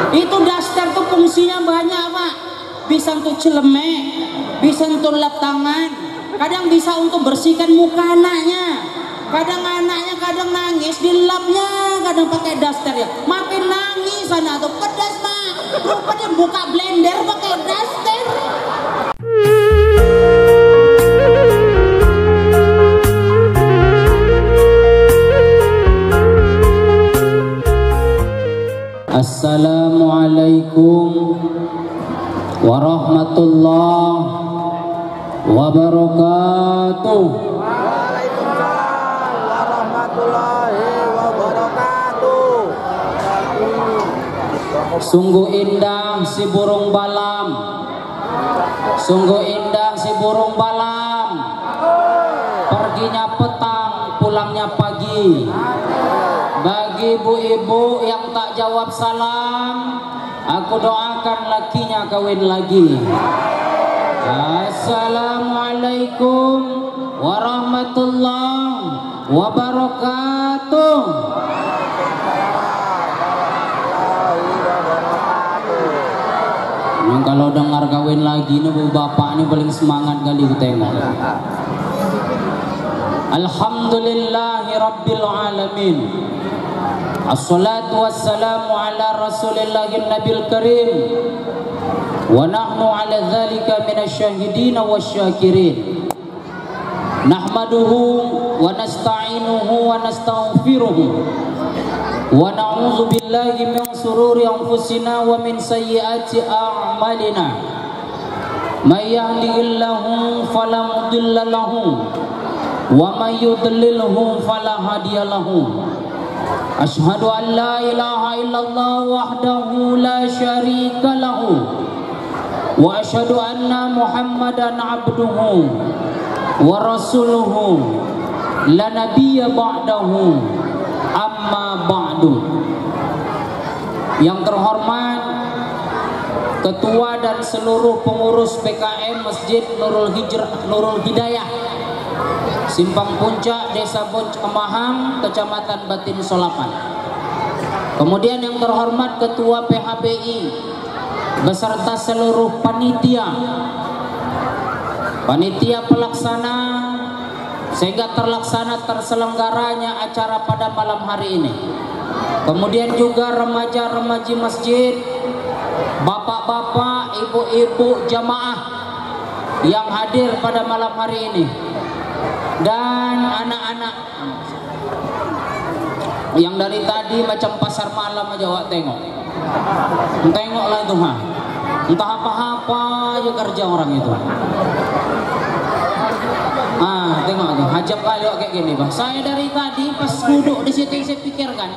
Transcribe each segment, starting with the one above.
Itu daster tuh fungsinya banyak Pak. Bisa untuk celemek, bisa untuk lap tangan, kadang bisa untuk bersihkan muka anaknya. Kadang anaknya kadang nangis dilapnya, kadang pakai daster ya. Makin nangis anak tuh pedas Pak. Rupanya buka blender pakai daster. Assalamualaikum warahmatullahi wabarakatuh. Waalaikumsalam warahmatullahi wabarakatuh. Sungguh indah si burung balam. Sungguh indah si burung balam. Perginya petang, pulangnya pagi. Bagi ibu-ibu yang tak jawab salam, aku doakan lakinya kawin lagi. Assalamualaikum warahmatullahi wabarakatuh. Yang kalau dengar kawin lagi nih bu bapak ini paling semangat kali kita tengok. Alhamdulillahi rabbil alamin. Assalatu wassalamu ala rasulillahil nabil karim. Wa nahnu ala dhalika minasyahidin wasyakirin. Nahmaduhu wa nasta'inuhu wa nastaghfiruhu. Wa na'udzu billahi min sururi anfusina wa min sayyiati a'malina. May yahdihillahu fala mudilla lahu wa may yudlilhu fala hadiya lahu. Ashhadu an la ilaha illallah wahdahu la syarika lahu wa ashhadu anna Muhammadan abduhu wa rasuluhu la nabiyya ba'dahu amma ba'du. Yang terhormat Ketua dan seluruh pengurus PKM Masjid Nurul Hidayah Simpang Puncak, Desa Kemahang, Kecamatan Batin Solapan. Kemudian yang terhormat Ketua PHBI beserta seluruh panitia pelaksana sehingga terselenggaranya acara pada malam hari ini. Kemudian juga remaja-remaji masjid, bapak-bapak, ibu-ibu jamaah yang hadir pada malam hari ini, dan anak-anak yang dari tadi macam pasar malam aja wak tengoklah itu ha, entah apa-apa aja kerja orang itu. Tengok tuh hajab kali kayak gini bang. Saya dari tadi pas duduk di situ saya pikirkan,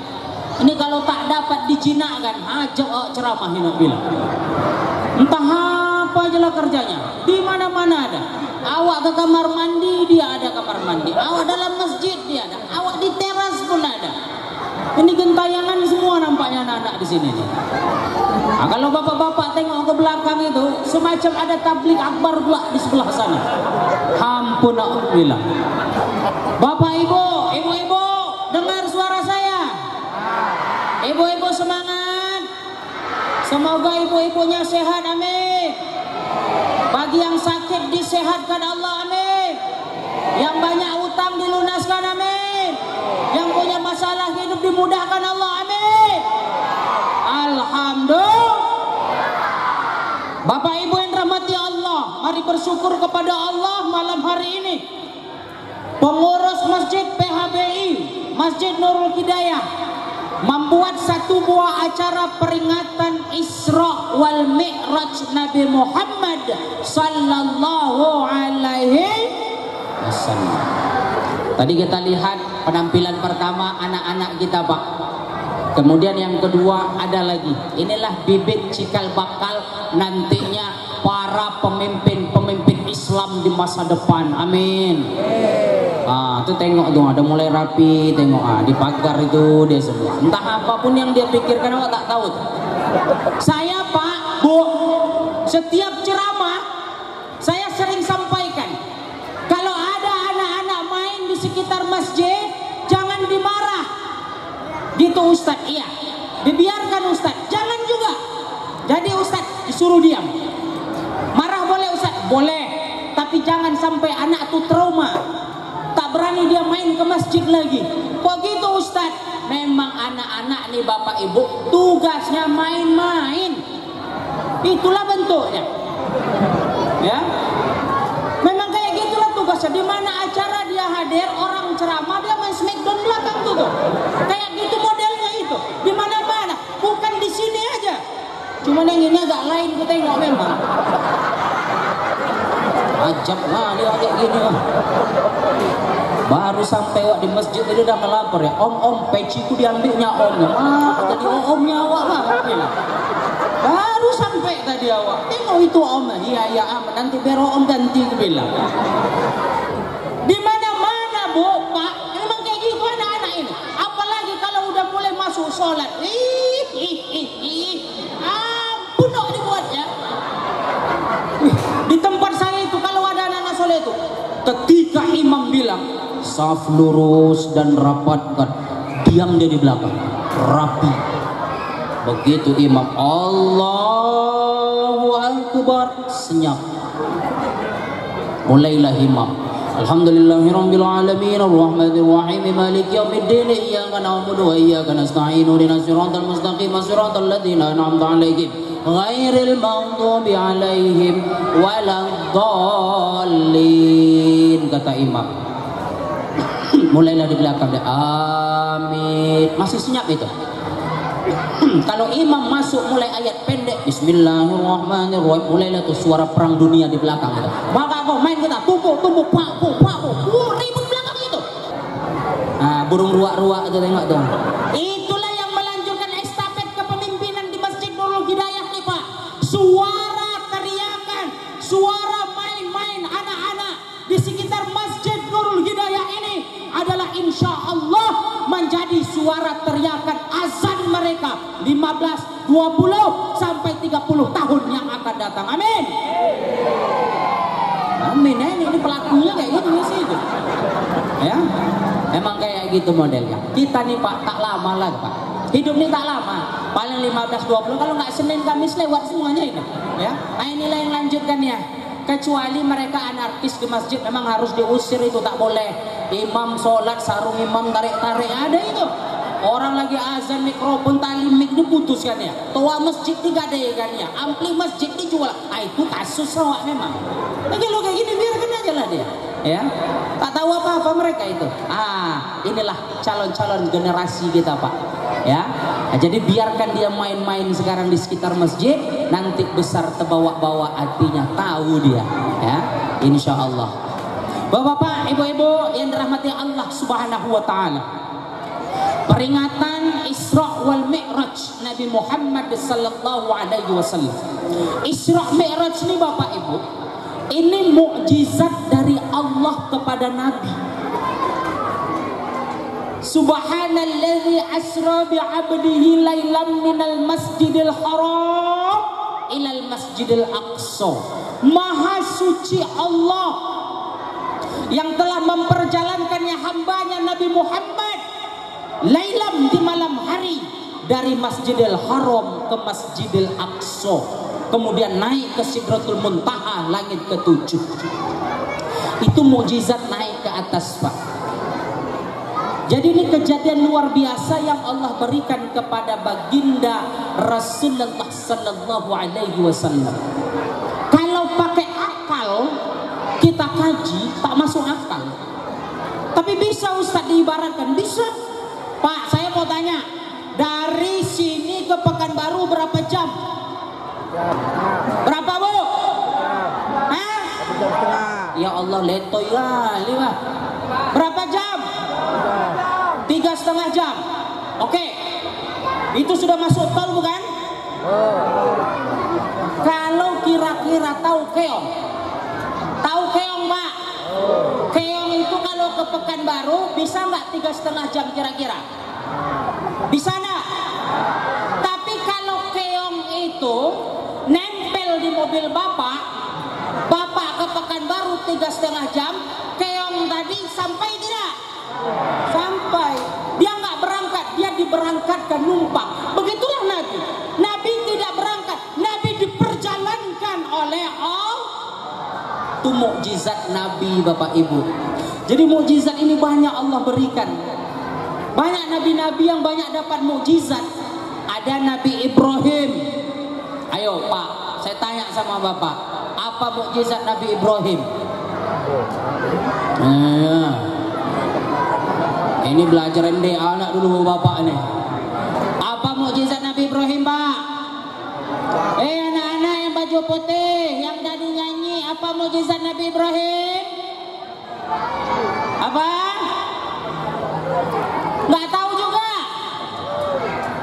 ini kalau tak dapat dijinakkan hajab ceramah ini bilang. Entah apa aja lah kerjanya, di mana-mana ada. Awak ke kamar mandi, dia ada kamar mandi. Awak dalam masjid, dia ada. Awak di teras pun ada. Ini gentayangan semua nampaknya anak-anak di sini nih. Kalau bapak-bapak tengok ke belakang itu, semacam ada tablik akbar pula di sebelah sana. Ampun aku bilang. Bapak ibu, ibu-ibu, dengar suara saya. Ibu-ibu semangat. Semoga ibu-ibunya sehat, amin. Bagi yang sakit disehatkan Allah, amin. Yang banyak utang dilunaskan, amin. Yang punya masalah hidup dimudahkan Allah, amin. Alhamdulillah. Bapak ibu yang rahmati Allah, mari bersyukur kepada Allah malam hari ini. Pengurus Masjid PHBI Masjid Nurul Hidayah membuat satu buah acara peringatan Isra wal Mi'raj Nabi Muhammad sallallahu alaihi wasallam. Tadi kita lihat penampilan pertama anak-anak kita Pak. Kemudian yang kedua ada lagi. Inilah bibit cikal bakal nantinya para pemimpin Islam di masa depan. Amin. Itu tengok tuh ada mulai rapi, tengok di pagar itu dia semua. Entah apapun yang dia pikirkan awak tak tahu. Saya Pak, Bu, setiap ceramah saya sering sampaikan, kalau ada anak-anak main di sekitar masjid jangan dimarah. Gitu Ustadz, iya. Dibiarkan Ustadz, jangan juga. suruh diam. Marah boleh Ustaz? Boleh, tapi jangan sampai anak tuh trauma, tak berani dia main ke masjid lagi. Kok gitu Ustaz? Memang anak-anak nih Bapak Ibu tugasnya main-main, itulah bentuknya ya. Memang kayak gitulah tugasnya. Di mana acara dia hadir, orang ceramah dia main smackdown belakang tuh. Kayak gitu modelnya itu. Di mana-mana, bukan di sini aja. Cuman yang ini agak lain ku tengok memang. Ajab lah dia kayak gini. Baru sampai wak di masjid tadi udah melapor ya, om peciku diambilnya om. Jadi omnya awak lah. Baru sampai tadi awak, tengok itu om. Iya nanti biar om ganti ku bilang. Di mana-mana Bu, Pak, memang kayak gitu anak-anak ini. Apalagi kalau udah mulai masuk sholat, ampun dok dibuatnya. Di tempat saya itu kalau ada anak-anak sholat itu, ketika imam bilang saf lurus dan rapatkan, diam dia di belakang, rapi. Begitu imam Allahu Akbar, senyap, mulailah imam. Alhamdulillahirabbil alamin arrahmanir rahim maliki yaumiddin iyyaka na'budu wa iyyaka nasta'in ihdinas siratal mustaqim siratal ladzina an'amta 'alaihim ghairil maghdubi 'alaihim waladdallin, kata imam. Mulailah di belakang dia, amin, masih senyap itu. Kalau imam masuk mulai ayat pendek Bismillahirrahmanirrahim, mulailah tuh suara perang dunia di belakang itu. Maka kau main kita tumpuk pak ribut belakang itu. Burung ruak-ruak itu tengok tuh. Itulah yang melanjutkan estafet kepemimpinan di Masjid Nurul Hidayah nih Pak. Suara teriakan, suara main-main anak-anak di sekitar Masjid Nurul Hidayah ini adalah insya Allah menjadi suara teriakan azan mereka 15, 20 sampai 30 tahun yang akan datang. Amin. Amin. Ini pelakunya kayak gitu sih itu. Ya. Memang kayak gitu modelnya. Kita nih Pak tak lama lagi Pak. Hidup nih tak lama. Paling 15, 20 kalau nggak Senin Kamis lewat semuanya ini. Ya. Nah inilah yang lanjutkannya. Kecuali mereka anarkis di masjid memang harus diusir, itu tak boleh. Imam sholat sarung imam tarik-tarik ada itu. Orang lagi azan mikrofon tali mic diputuskan ya. Toa masjid digadaikan ya. Ampli masjid dijual. Itu kasus awak memang. Kalau kayak gini biarkan aja lah dia. Ya, tak tahu apa-apa mereka itu. Inilah calon-calon generasi kita Pak. Ya, jadi biarkan dia main-main sekarang di sekitar masjid. Nanti besar terbawa-bawa hatinya, tahu dia. Ya, insya Allah. Bapak-bapak, ibu-ibu yang dirahmati Allah Subhanahu Wa Taala. Peringatan Isra wal Mi'raj Nabi Muhammad sallallahu alaihi wasallam. Isra Mi'raj ini Bapak Ibu, ini mukjizat dari Allah kepada Nabi. Subhanalladzi asra bi 'abdihi lailan minal masjidil haram ilal masjidil aqsa. Maha suci Allah yang telah memperjalankannya hambanya Nabi Muhammad lailam di malam hari dari Masjidil Haram ke Masjidil Aqsa, kemudian naik ke Sidratul Muntaha, langit ke-7. Itu mukjizat naik ke atas Pak. Jadi ini kejadian luar biasa yang Allah berikan kepada baginda Rasulullah sallallahu alaihi wasallam. Kalau pakai akal kita kaji tak masuk akal. Tapi bisa Ustaz diibaratkan, bisa. Pak, saya mau tanya, dari sini ke Pekanbaru berapa jam? Berapa Bu? Hah? Ya Allah, letoy kali Pak. Berapa jam? 3,5 jam. Oke. Itu sudah masuk tol bukan? Kalau kira-kira tahu keong. Tahu keong Pak? Keong itu kalau ke Pekanbaru bisa nggak 3,5 jam kira-kira? Bisa nggak? Tapi kalau keong itu nempel di mobil bapak ke Pekanbaru 3,5 jam, keong tadi sampai tidak? Sampai. Dia nggak berangkat, dia diberangkatkan numpang. Begitulah Nabi. Nabi tidak berangkat, Nabi diperjalankan Itu mukjizat Nabi Bapak Ibu. Jadi mukjizat ini banyak Allah berikan. Banyak nabi-nabi yang banyak dapat mukjizat. Ada Nabi Ibrahim. Ayo Pak, saya tanya sama Bapak, apa mukjizat Nabi Ibrahim? Ini belajar MDA anak dulu Bapak nih. Apa mukjizat Nabi Ibrahim, Pak? Anak-anak yang baju putih, yang tadi nyanyi, apa mukjizat Nabi Ibrahim? Apa? Nggak tahu juga.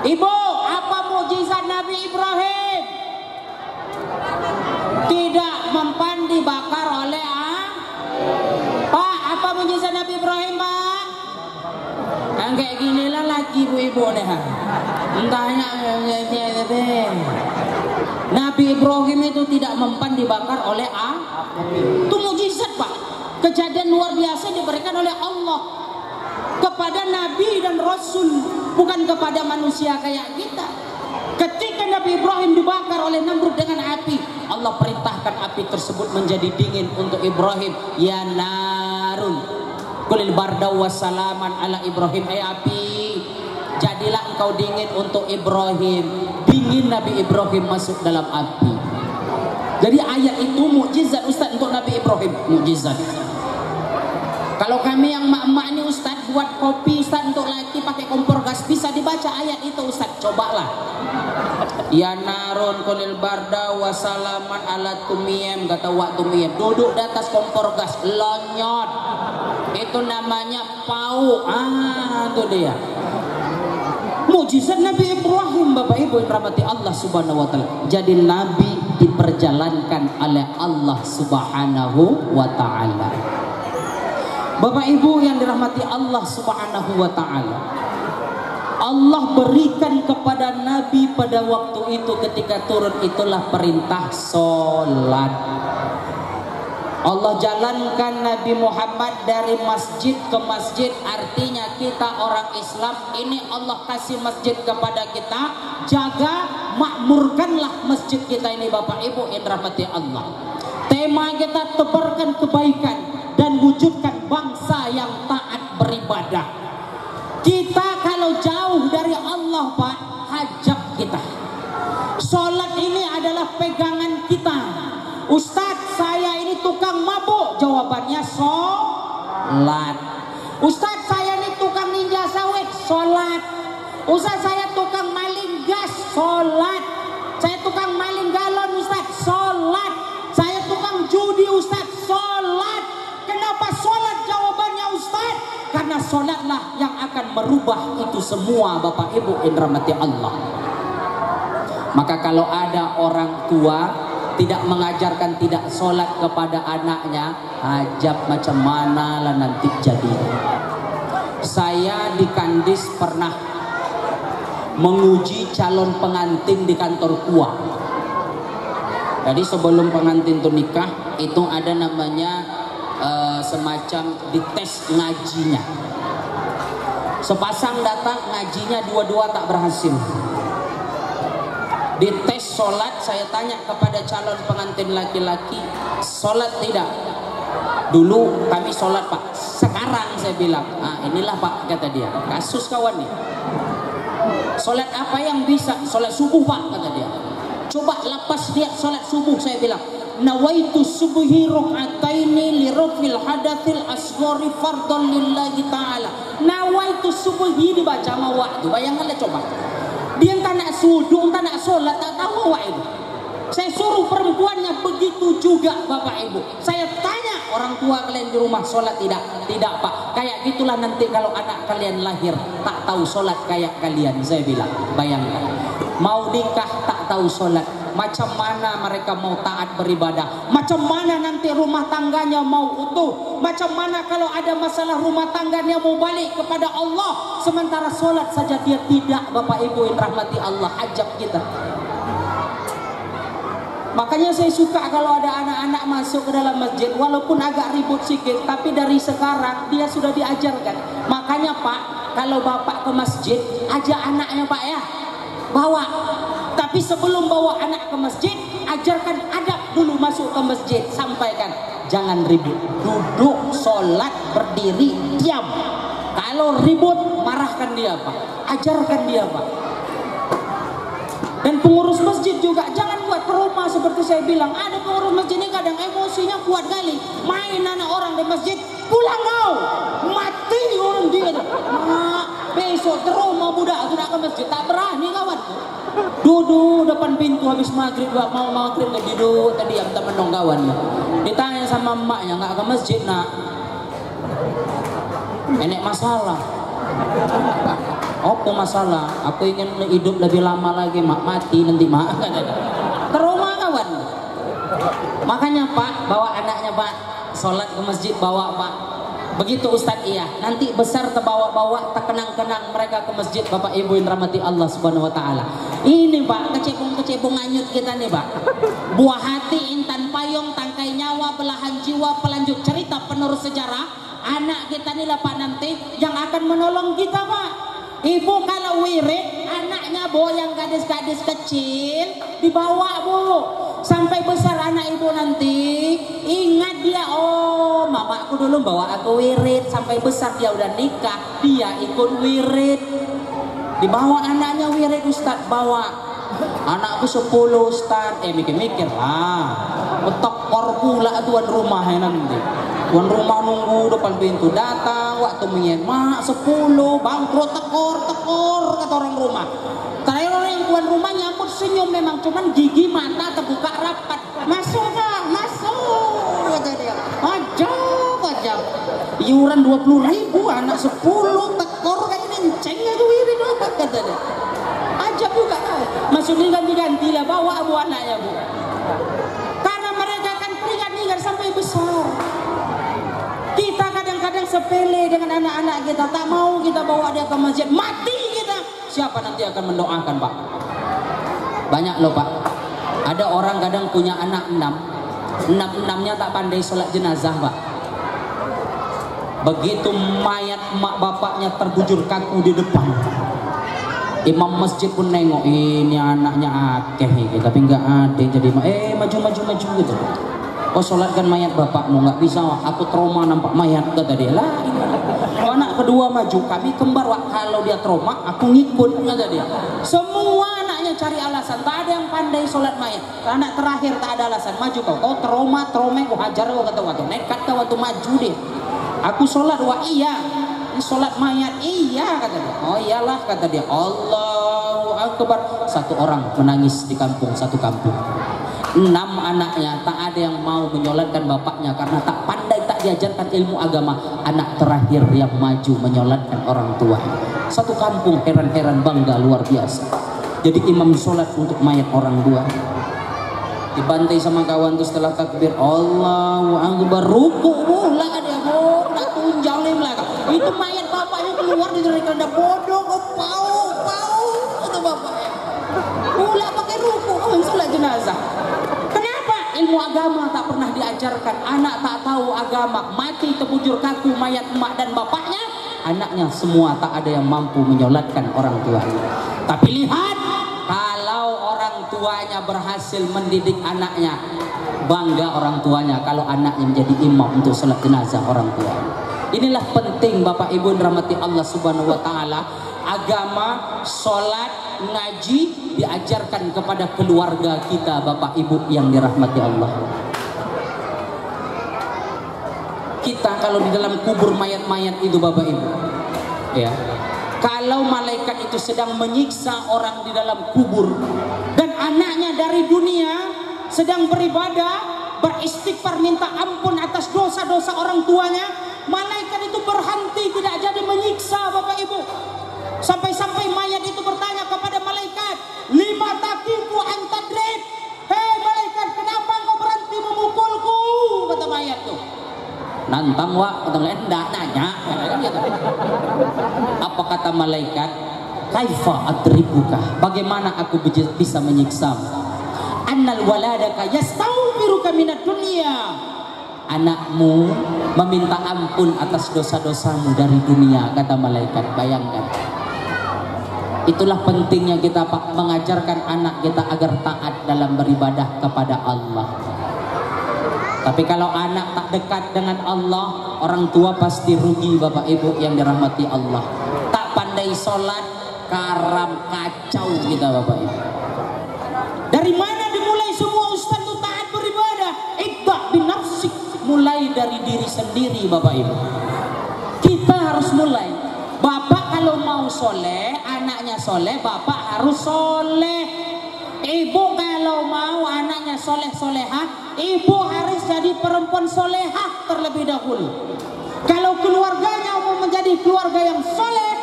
Ibu, apa mukjizat Nabi Ibrahim? Tidak mempan dibakar oleh Pak, apa mukjizat Nabi Ibrahim, Pak? Kan kayak gini lah lagi ibu-ibu nih. Entahnya Nabi Ibrahim itu tidak mempan dibakar oleh itu mukjizat, Pak. Kejadian luar biasa diberikan oleh Allah kepada Nabi dan Rasul, bukan kepada manusia kayak kita. Ketika Nabi Ibrahim dibakar oleh Namrud dengan api, Allah perintahkan api tersebut menjadi dingin untuk Ibrahim. Ya narun kulil barda wassalaman ala Ibrahim. Api, jadilah engkau dingin untuk Ibrahim. Dingin Nabi Ibrahim masuk dalam api. Jadi ayat itu mukjizat Ustaz untuk Nabi Ibrahim. Mukjizat. Kalau kami yang mak-mak ini Ustaz buat kopi Ustaz untuk laki pakai kompor gas, bisa dibaca ayat itu Ustaz. Cobalah. Ya narun kulil barda wassalaman ala tumiyem, kata wak tumiyem. Duduk di atas kompor gas, lonyot. Itu namanya pau. Itu dia. Mukjizat Nabi Ibrahim Bapak Ibu yang rahmati Allah Subhanahu wa taala. Jadi Nabi diperjalankan oleh Allah Subhanahu wa taala. Bapak Ibu yang dirahmati Allah Subhanahu wa taala. Allah berikan kepada Nabi pada waktu itu ketika turun itulah perintah salat. Allah jalankan Nabi Muhammad dari masjid ke masjid. Artinya kita orang Islam ini Allah kasih masjid kepada kita. Jaga, makmurkanlah masjid kita ini Bapak Ibu yang dirahmati Allah. Tema kita tebarkan kebaikan dan wujudkan bangsa yang taat beribadah. Kita kalau jauh dari Allah Pak, hajab kita. Sholat ini adalah pegangan kita. Ustadz, saya ini tukang mabuk. Jawabannya sholat. Ustadz, saya ini tukang ninja sawit. Sholat. Ustadz, saya tukang maling gas. Sholat. Saya tukang maling galon Ustadz. Sholat. Saya tukang judi Ustadz. Sholat. Kenapa sholat? Jawabannya Ustadz, karena sholatlah yang akan merubah itu semua Bapak Ibu yang dirahmati Allah. Maka kalau ada orang tua tidak mengajarkan tidak sholat kepada anaknya, hajab macam mana lah nanti jadi. Saya di Kandis pernah menguji calon pengantin di kantor tua. Jadi sebelum pengantin itu nikah, itu ada namanya semacam dites ngajinya. Sepasang datang ngajinya dua-dua tak berhasil. Dites sholat, saya tanya kepada calon pengantin laki-laki, sholat tidak? Dulu kami sholat Pak. Sekarang saya bilang, inilah Pak, kata dia. Kasus kawan nih. Sholat apa yang bisa? Sholat subuh Pak, kata dia. Coba lepas dia sholat subuh, saya bilang. Nawaitu subuhi ruk'ataini li rafil hadatsil asghari fardhan lillahi ta'ala. Nawaitu subuhi dibaca sama waktu. Bayangkanlah coba. Dia tak nak suduk, tak nak sholat, tak tahu awak itu. Saya suruh perempuannya begitu juga Bapak Ibu. Saya tanya orang tua kalian di rumah sholat tidak? Tidak Pak. Kayak gitulah nanti kalau anak kalian lahir tak tahu sholat kayak kalian. Saya bilang, bayangkan. Mau nikah tak tahu sholat. Macam mana mereka mau taat beribadah? Macam mana nanti rumah tangganya mau utuh? Macam mana kalau ada masalah rumah tangganya mau balik kepada Allah? Sementara sholat saja dia tidak. Bapak Ibu yang rahmati Allah, hajab kita. Makanya saya suka kalau ada anak-anak masuk ke dalam masjid, walaupun agak ribut sedikit, tapi dari sekarang dia sudah diajarkan. Makanya Pak, kalau Bapak ke masjid, ajak anaknya Pak ya, bawa. Tapi sebelum bawa anak ke masjid, ajarkan adab dulu masuk ke masjid. Sampaikan, jangan ribut. Duduk, sholat, berdiri, diam. Kalau ribut, marahkan dia Pak, ajarkan dia Pak. Dan pengurus masjid juga jangan buat trauma seperti saya bilang. Ada pengurus masjid ini kadang emosinya kuat kali. Main anak orang di masjid, pulang kau, mati orang dia. Besok trauma budak sudah ke masjid, tak berani kawan. Duduk depan pintu habis maghrib, mau maghrib lagi duduk tadi yang temen kawan. Ditanya sama emaknya, nggak ke masjid nak? Enek masalah. Apa masalah? Aku ingin hidup lebih lama lagi, mak mati nanti mak. Trauma kawan. Makanya Pak, bawa anaknya Pak, sholat ke masjid bawa Pak. Begitu Ustadz iya, nanti besar terbawa-bawa, terkenang-kenang mereka ke masjid Bapak Ibu yang rahmati Allah Subhanahu Wa Taala. Ini Pak, kecebong anyut kita nih Pak. Buah hati, intan payung, tangkai nyawa, belahan jiwa, pelanjut cerita, penerus sejarah. Anak kita nih lah Pak nanti yang akan menolong kita Pak. Ibu kalau wirid, anaknya Bu yang gadis-gadis kecil dibawa Bu. Sampai besar anak ibu nanti ingat dia, oh mamaku dulu bawa aku wirid. Sampai besar dia udah nikah, dia ikut wirid. Dibawa anaknya wirid Ustadz, bawa anakku 10 Ustadz. Mikir-mikir, betok kor pula tuan rumahnya nanti. Tuan rumah nunggu depan pintu, datang waktu menyen, mak 10 bangkrut tekor kata orang rumah. Terakhir orang yang tuan rumah nyambut senyum, memang cuman gigi mata terbuka rapat. Masuk Kak, masuk kata dia. Ajab. Iuran 20.000 anak 10 tekor kayak nenceng itu wirid kata dia. Ajab juga kan. Masuk ganti-ganti lah bawa Bu anaknya Bu. Karena mereka akan teringat-ingat sampai besar. Kita kadang-kadang sepele dengan anak-anak kita, tak mau kita bawa dia ke masjid, mati kita. Siapa nanti akan mendoakan Pak? Banyak loh Pak. Ada orang kadang punya anak 6-6-nya tak pandai sholat jenazah Pak. Begitu mayat mak bapaknya terbujur kaku di depan, imam masjid pun nengok, ini anaknya akeh gitu, tapi nggak ada jadi maju gitu. Oh sholatkan mayat bapakmu, nggak bisa wak, aku trauma nampak mayat kata dia lah. Anak kedua maju, kami kembar wak, kalau dia trauma aku ngikut kata dia. Semua anaknya cari alasan, tak ada yang pandai sholat mayat. Anak terakhir tak ada alasan, maju kau trauma aku hajar kau kata waktu nekat kau waktu maju dia. Aku sholat wak, iya ini sholat mayat, iya kata dia. Oh iyalah kata dia. Allahu Akbar. Satu orang menangis di kampung, satu kampung. 6 anaknya tak ada yang mau menyolatkan bapaknya karena tak pandai, tak diajarkan ilmu agama. Anak terakhir yang maju menyolatkan orang tua. Satu kampung heran-heran bangga luar biasa. Jadi imam sholat untuk mayat orang tua. Dibantai sama kawan tuh setelah takbir Allahu Akbar, ruku pula dia Bu, nak tunjang nih belakang. Itu mayat bapaknya keluar dari keranda bodoh, pau itu bapaknya. Pula pakai ruku kawan sholat jenazah. Ilmu agama tak pernah diajarkan, anak tak tahu agama, mati terbujur kaku mayat emak dan bapaknya, anaknya semua tak ada yang mampu menyolatkan orang tuanya. Tapi lihat, kalau orang tuanya berhasil mendidik anaknya, bangga orang tuanya kalau anaknya menjadi imam untuk sholat jenazah orang tua. Inilah penting Bapak Ibu dirahmati Allah Subhanahu Wa Taala. Agama, sholat, ngaji diajarkan kepada keluarga kita Bapak Ibu yang dirahmati Allah. Kita kalau di dalam kubur mayat-mayat itu Bapak Ibu, ya, kalau malaikat itu sedang menyiksa orang di dalam kubur dan anaknya dari dunia sedang beribadah, beristighfar, minta ampun atas dosa-dosa orang tuanya, malaikat itu berhenti, tidak jadi menyiksa Bapak Ibu. Sampai-sampai mayat itu bertanya kepada malaikat, lima takiku antadrid. Hei malaikat, kenapa kau berhenti memukulku? Kata mayat tuh. Nantang wak, kata malaikat, enggak nanya. Apa kata malaikat? Kaifa adribuka? Bagaimana aku bisa menyiksamu? Annal waladaka yastaufiruka minad dunia. Anakmu meminta ampun atas dosa-dosamu dari dunia, kata malaikat. Bayangkan. Itulah pentingnya kita Pak, mengajarkan anak kita agar taat dalam beribadah kepada Allah. Tapi kalau anak tak dekat dengan Allah, orang tua pasti rugi Bapak Ibu yang dirahmati Allah. Tak pandai sholat, karam, kacau kita Bapak Ibu. Dari mana dimulai semua ustaz itu taat beribadah? Ibda bin nafsik, mulai dari diri sendiri Bapak Ibu. Kita harus mulai. Bapak kalau mau soleh, anaknya soleh, bapak harus soleh. Ibu kalau mau anaknya soleh solehah, ibu harus jadi perempuan solehah terlebih dahulu. Kalau keluarganya mau menjadi keluarga yang soleh,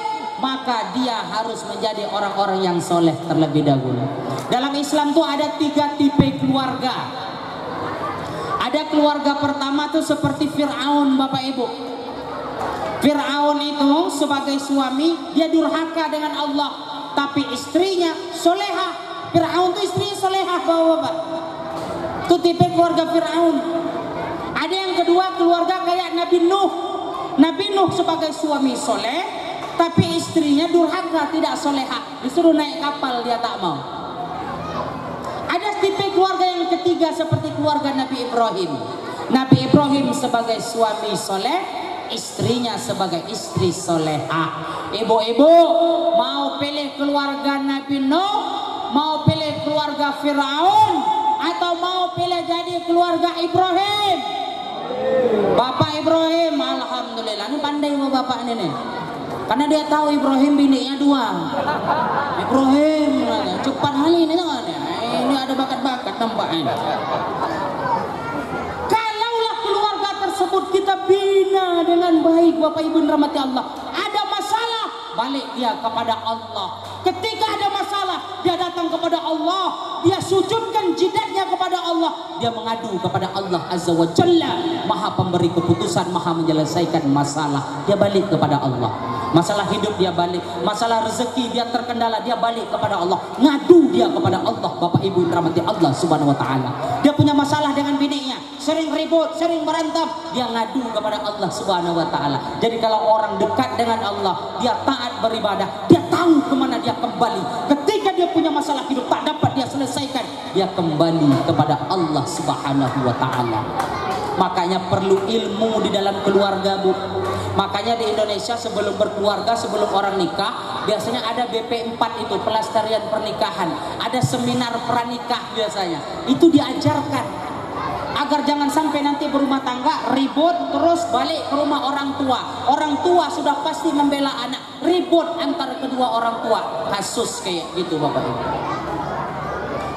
maka dia harus menjadi orang-orang yang soleh terlebih dahulu. Dalam Islam tuh ada 3 tipe keluarga. Ada keluarga pertama tuh seperti Fir'aun Bapak Ibu. Fir'aun itu sebagai suami dia durhaka dengan Allah, tapi istrinya solehah. Fir'aun itu istrinya solehah Bapak-bapak. Itu tipe keluarga Fir'aun. Ada yang kedua keluarga kayak Nabi Nuh. Nabi Nuh sebagai suami soleh, tapi istrinya durhaka, tidak solehah. Disuruh naik kapal dia tak mau. Ada tipe keluarga yang ketiga seperti keluarga Nabi Ibrahim. Nabi Ibrahim sebagai suami soleh, istrinya sebagai istri solehah. Ibu-ibu mau pilih keluarga Nabi Nuh, mau pilih keluarga Fir'aun, atau mau pilih jadi keluarga Ibrahim? Bapak Ibrahim, alhamdulillah, ini pandai bapak ini nih. Karena dia tahu Ibrahim bininya 2. Ibrahim cepat kali ini kan? Ini ada bakat-bakat nampaknya. Kalaulah keluarga tersebut kita bina dengan baik Bapak Ibu rahmati Allah, ada masalah balik dia kepada Allah. Ketika ada masalah dia datang kepada Allah, dia sujudkan jidatnya kepada Allah, dia mengadu kepada Allah Azza wa Jalla, Maha pemberi keputusan, Maha menyelesaikan masalah. Dia balik kepada Allah. Masalah hidup dia balik, masalah rezeki dia terkendala, dia balik kepada Allah, ngadu dia kepada Allah. Bapak Ibu rahmati Allah Subhanahu wa taala. Dia punya masalah dengan bininya, sering ribut, sering berantem, dia ngadu kepada Allah Subhanahu wa taala. Jadi kalau orang dekat dengan Allah, dia taat beribadah, dia tahu kemana dia kembali. Ketika dia punya masalah hidup tak dapat dia selesaikan, dia kembali kepada Allah Subhanahu wa taala. Makanya perlu ilmu di dalam keluarga, Bu. Makanya di Indonesia sebelum berkeluarga, sebelum orang nikah, biasanya ada BP4 itu, pelestarian pernikahan. Ada seminar pranikah biasanya. Itu diajarkan agar jangan sampai nanti berumah tangga ribut terus balik ke rumah orang tua. Orang tua sudah pasti membela anak, ribut antara kedua orang tua. Kasus kayak gitu Bapak Ibu.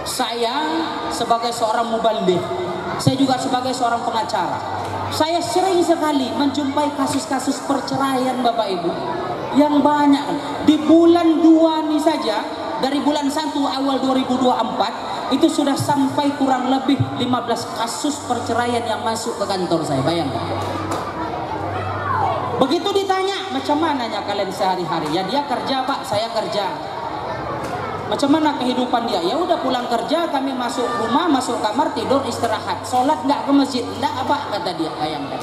Saya sebagai seorang mubaligh, saya juga sebagai seorang pengacara, saya sering sekali menjumpai kasus-kasus perceraian Bapak Ibu yang banyak. Di bulan 2 ini saja, dari bulan 1 awal 2024 itu sudah sampai kurang lebih 15 kasus perceraian yang masuk ke kantor saya. Bayangkan. Begitu ditanya, macam mananya kalian sehari-hari? Ya dia kerja Pak, saya kerja. Macam mana kehidupan dia? Ya udah pulang kerja, kami masuk rumah, masuk kamar, tidur, istirahat. Sholat nggak ke masjid? Nggak apa, kata dia. Bayangkan.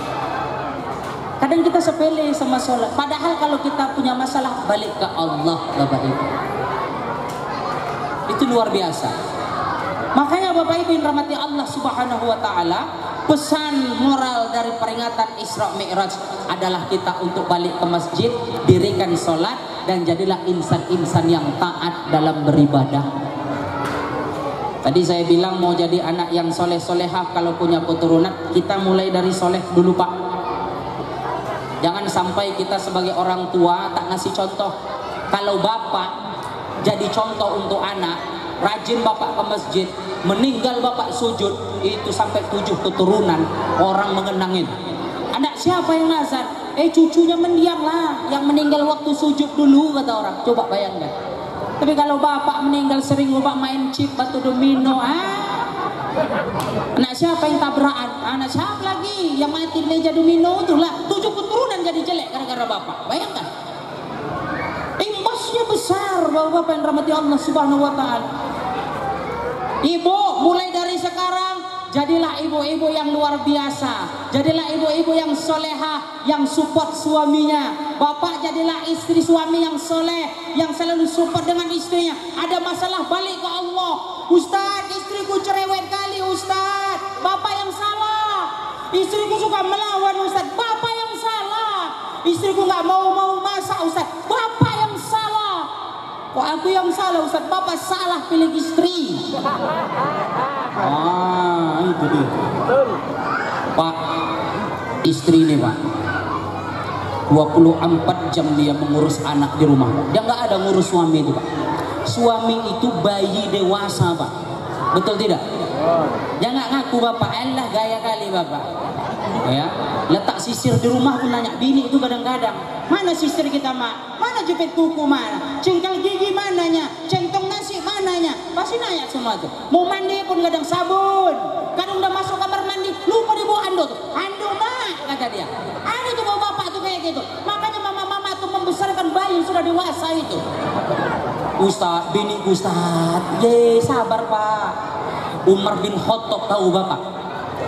Kadang kita sepele sama sholat. Padahal kalau kita punya masalah, balik ke Allah Bapak Ibu. Itu luar biasa. Makanya Bapak Ibu yang rahmati Allah Subhanahu wa taala, pesan moral dari peringatan Isra Mi'raj adalah kita untuk balik ke masjid, dirikan sholat, dan jadilah insan-insan yang taat dalam beribadah. Tadi saya bilang mau jadi anak yang soleh-solehah, kalau punya keturunan, kita mulai dari soleh dulu Pak. Jangan sampai kita sebagai orang tua tak ngasih contoh. Kalau bapak jadi contoh untuk anak, rajin bapak ke masjid, meninggal bapak sujud, itu sampai 7 keturunan orang mengenangin. Anak siapa yang nazar? Cucunya mendiang lah, yang meninggal waktu sujud dulu, kata orang. Coba bayangkan. Tapi kalau bapak meninggal sering bapak main chip, batu domino, anak siapa yang tabrakan? Anak siapa lagi yang mati di meja domino? Itulah 7 keturunan jadi jelek gara-gara bapak. Bayangkan. Imbasnya besar bapak-bapak yang rahmati Allah Subhanahu wa taala. Ibu mulai dari sekarang jadilah ibu-ibu yang luar biasa. Jadilah ibu-ibu yang solehah, yang support suaminya. Bapak jadilah istri suami yang soleh, yang selalu support dengan istrinya. Ada masalah balik ke Allah. Ustaz, istriku cerewet kali Ustaz. Bapak yang salah. istriku suka melawan Ustaz. Bapak yang salah. Istriku nggak mau masak Ustaz. Bapak yang salah. Kok aku yang salah Ustaz? Bapak salah pilih istri. Itu dia. Pak, istri ini Pak 24 jam dia mengurus anak di rumah. Dia nggak ada ngurus suami itu Pak. Suami itu bayi dewasa Pak. Betul tidak? Jangan ngaku Bapak. Allah gaya kali Bapak. Ya, letak sisir di rumah pun nanya bini itu kadang-kadang. Mana sisir kita Mak? Mana jepit kuku mana? Cengkal gigi mananya? Centong nasi mananya? Pasti nanya semua tuh. Mau mandi pun kadang sabun. Kadang udah masuk kamar mandi lupa dibawa handuk. Handuk Mak kata dia. Ada tuh bawa bapak tuh kayak gitu. Makanya mama-mama tuh membesarkan bayi yang sudah dewasa itu. Ustaz, bini Ustaz. Sabar Pak. Umar bin Khattab tahu Bapak?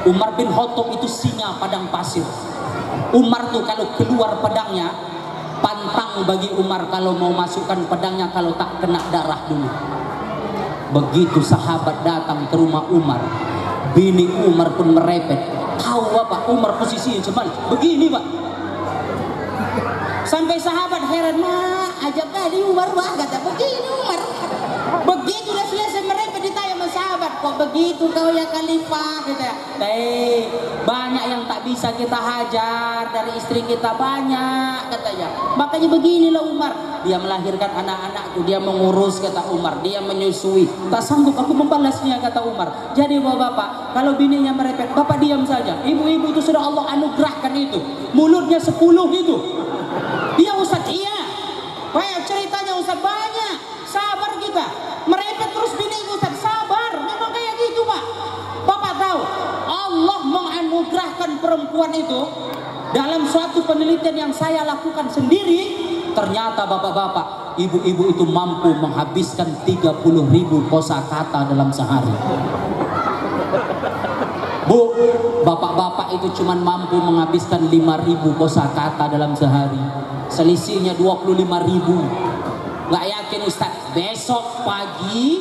Umar bin Khattab itu singa padang pasir. Umar tuh kalau keluar pedangnya, pantang bagi Umar kalau mau masukkan pedangnya kalau tak kena darah dulu. Begitu sahabat datang ke rumah Umar, bini Umar pun merepet. Tahu Bapak, Umar posisinya cuman begini Pak. Sampai sahabat heran, Mak, ajak kali Umar Pak, kata begini Umar. Begitu udah selesai merepet ditanya sama sahabat, kok begitu kau ya Khalifah gitu. Banyak yang tak bisa kita hajar dari istri kita, banyak katanya. Makanya beginilah Umar, dia melahirkan anak-anakku, dia mengurus kata Umar, dia menyusui. Tak sanggup aku membalasnya kata Umar. Jadi bapak-bapak, kalau bininya merepet, bapak diam saja. Ibu-ibu itu sudah Allah anugerahkan itu. Mulutnya 10 itu. Dia Ustaz, iya. Banyak ceritanya Ustaz, banyak. Sabar kita. Merepet terus bini Ustaz, sabar. Memang kayak gitu Pak. Bapak tahu, Allah menganugerahkan perempuan itu dalam suatu penelitian yang saya lakukan sendiri. Ternyata bapak-bapak, ibu-ibu itu mampu menghabiskan 30.000 kosakata dalam sehari. Bu, bapak-bapak itu cuma mampu menghabiskan 5.000 kosakata dalam sehari. Selisihnya 25.000. Gak yakin Ustaz? Besok pagi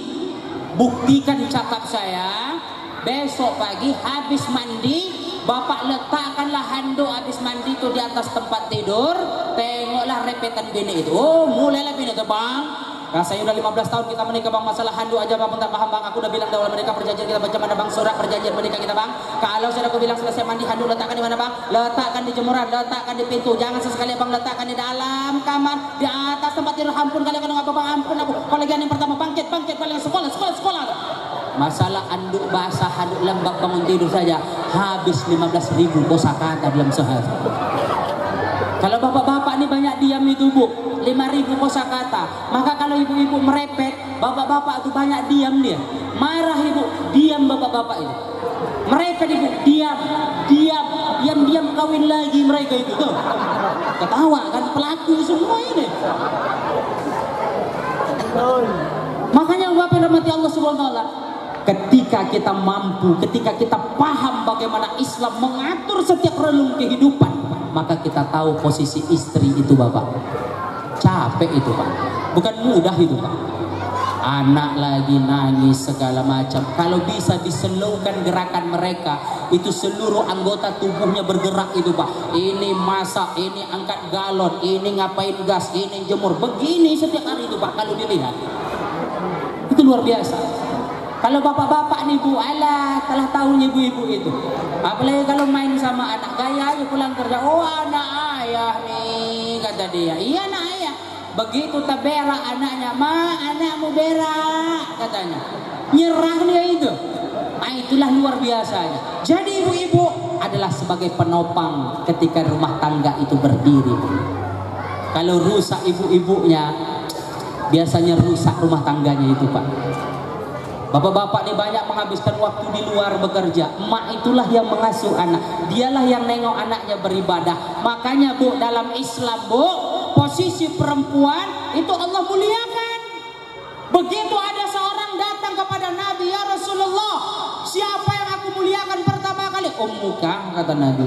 buktikan cakap saya. Besok pagi habis mandi, bapak letakkanlah handuk habis mandi itu di atas tempat tidur. Tengoklah repetan bini itu. Oh, mulailah bini itu Bang. Rasanya udah 15 tahun kita menikah Bang, masalah handuk aja Bang tak paham Bang. Aku udah bilang dalam menikah perjanjian kita baca mana Bang, surat perjanjian menikah kita Bang. Kalau sudah aku bilang selesai mandi handuk letakkan di mana Bang? Letakkan di jemuran, letakkan di pintu. Jangan sesekali Bang letakkan di dalam kamar, di atas tempat tidur. Ampun kalian kalau nggak Bang, ampun aku. Kolegian yang pertama bangkit kalian sekolah. Masalah handuk basah, handuk lembab bangun tidur saja habis 15.000 kosakata dalam sehari. Kalau bapak-bapak ini banyak diam itu Bu, 5.000 kosakata. Maka kalau ibu-ibu merepet, bapak-bapak itu banyak diam dia. Marah ibu, diam bapak-bapak itu. Merepet ibu, diam kawin lagi mereka itu tuh. Ketawa kan pelaku semua ini. Makanya bapak rahmati Allah Subhanahu wa taala, ketika kita mampu, ketika kita paham bagaimana Islam mengatur setiap relung kehidupan, maka kita tahu posisi istri itu Bapak. Capek itu Pak. Bukan mudah itu Pak. Anak lagi nangis segala macam. Kalau bisa diselowkan gerakan mereka, itu seluruh anggota tubuhnya bergerak itu Pak. Ini masak, ini angkat galon, ini ngapain gas, ini jemur. Begini setiap hari itu Pak kalau dilihat. Itu luar biasa. Kalau bapak-bapak nih Bu, alah telah tahunya ibu-ibu itu. Apalagi kalau main sama anak, gaya aja pulang kerja. Oh anak ayah nih kata dia. Iya anak ayah. Begitu tak berak anaknya, Ma anakmu berak katanya. Nyerah dia itu. Nah itulah luar biasanya. Jadi ibu-ibu adalah sebagai penopang ketika rumah tangga itu berdiri. Kalau rusak ibu-ibunya, biasanya rusak rumah tangganya itu Pak. Bapak-bapak ini banyak menghabiskan waktu di luar bekerja. Emak itulah yang mengasuh anak. Dialah yang nengok anaknya beribadah. Makanya Bu, dalam Islam Bu, posisi perempuan itu Allah muliakan. Begitu ada seorang datang kepada Nabi, ya Rasulullah, siapa yang aku muliakan pertama kali? Ummuka kata Nabi.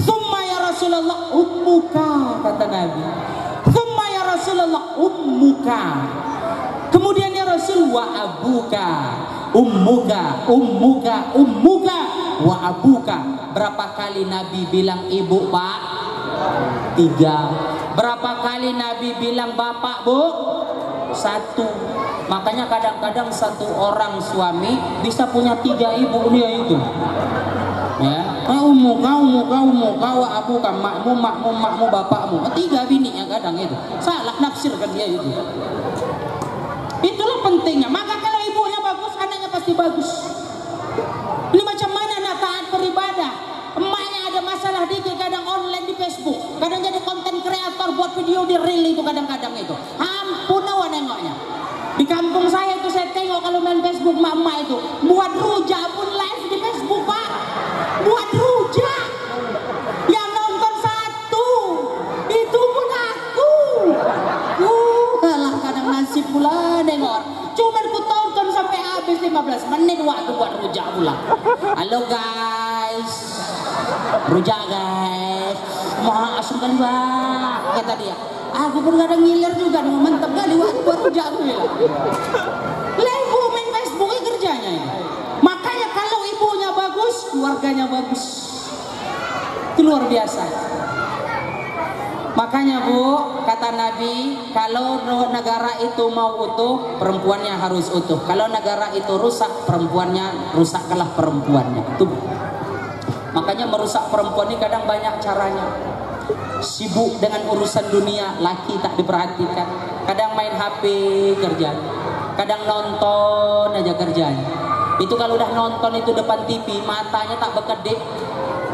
Tsumma ya Rasulullah ummuka kata Nabi. Tsumma ya Rasulullah ummuka. Kemudian ya Rasul wa abuka, ummuka. wa abuka. Berapa kali Nabi bilang ibu pak? 3. Berapa kali Nabi bilang bapak bu? 1. Makanya kadang-kadang satu orang suami bisa punya 3 ibu dia itu. Ya, kaumu, wa abuka, makmu, bapakmu. 3 bininya kadang itu. Salah nafsirkan dia itu. Itulah pentingnya. Maka kalau ibunya bagus, anaknya pasti bagus. Ini macam mana anak taat beribadah? Emaknya ada masalah dikit, kadang online di Facebook, kadang jadi konten kreator buat video di reel itu kadang-kadang itu. Ampun awan nengoknya. Di kampung saya itu saya tengok kalau main Facebook mama itu buat rujak pun live di Facebook pak. Buat rujak. Yang nonton 1 itu pun aku. Alah kadang nasib pula nengok. Cuman ku tonton sampai habis 15 menit waktu buat rujak pula. Halo guys. Rujak guys. Wah asam kali pak. Kata dia. Aku pun kadang ngiler juga. Mantap kali waktu buat rujak aku bilang. Lah ibu main Facebook kerjanya ini. Makanya kalau ibunya bagus, keluarganya bagus. Itu luar biasa. Makanya bu, kata Nabi, kalau negara itu mau utuh, perempuannya harus utuh. Kalau negara itu rusak, perempuannya rusaklah perempuannya. Itu. Makanya merusak perempuan ini kadang banyak caranya. Sibuk dengan urusan dunia, laki tak diperhatikan. Kadang main HP kerjanya, kadang nonton aja kerjanya. Itu kalau udah nonton itu depan TV, matanya tak berkedip,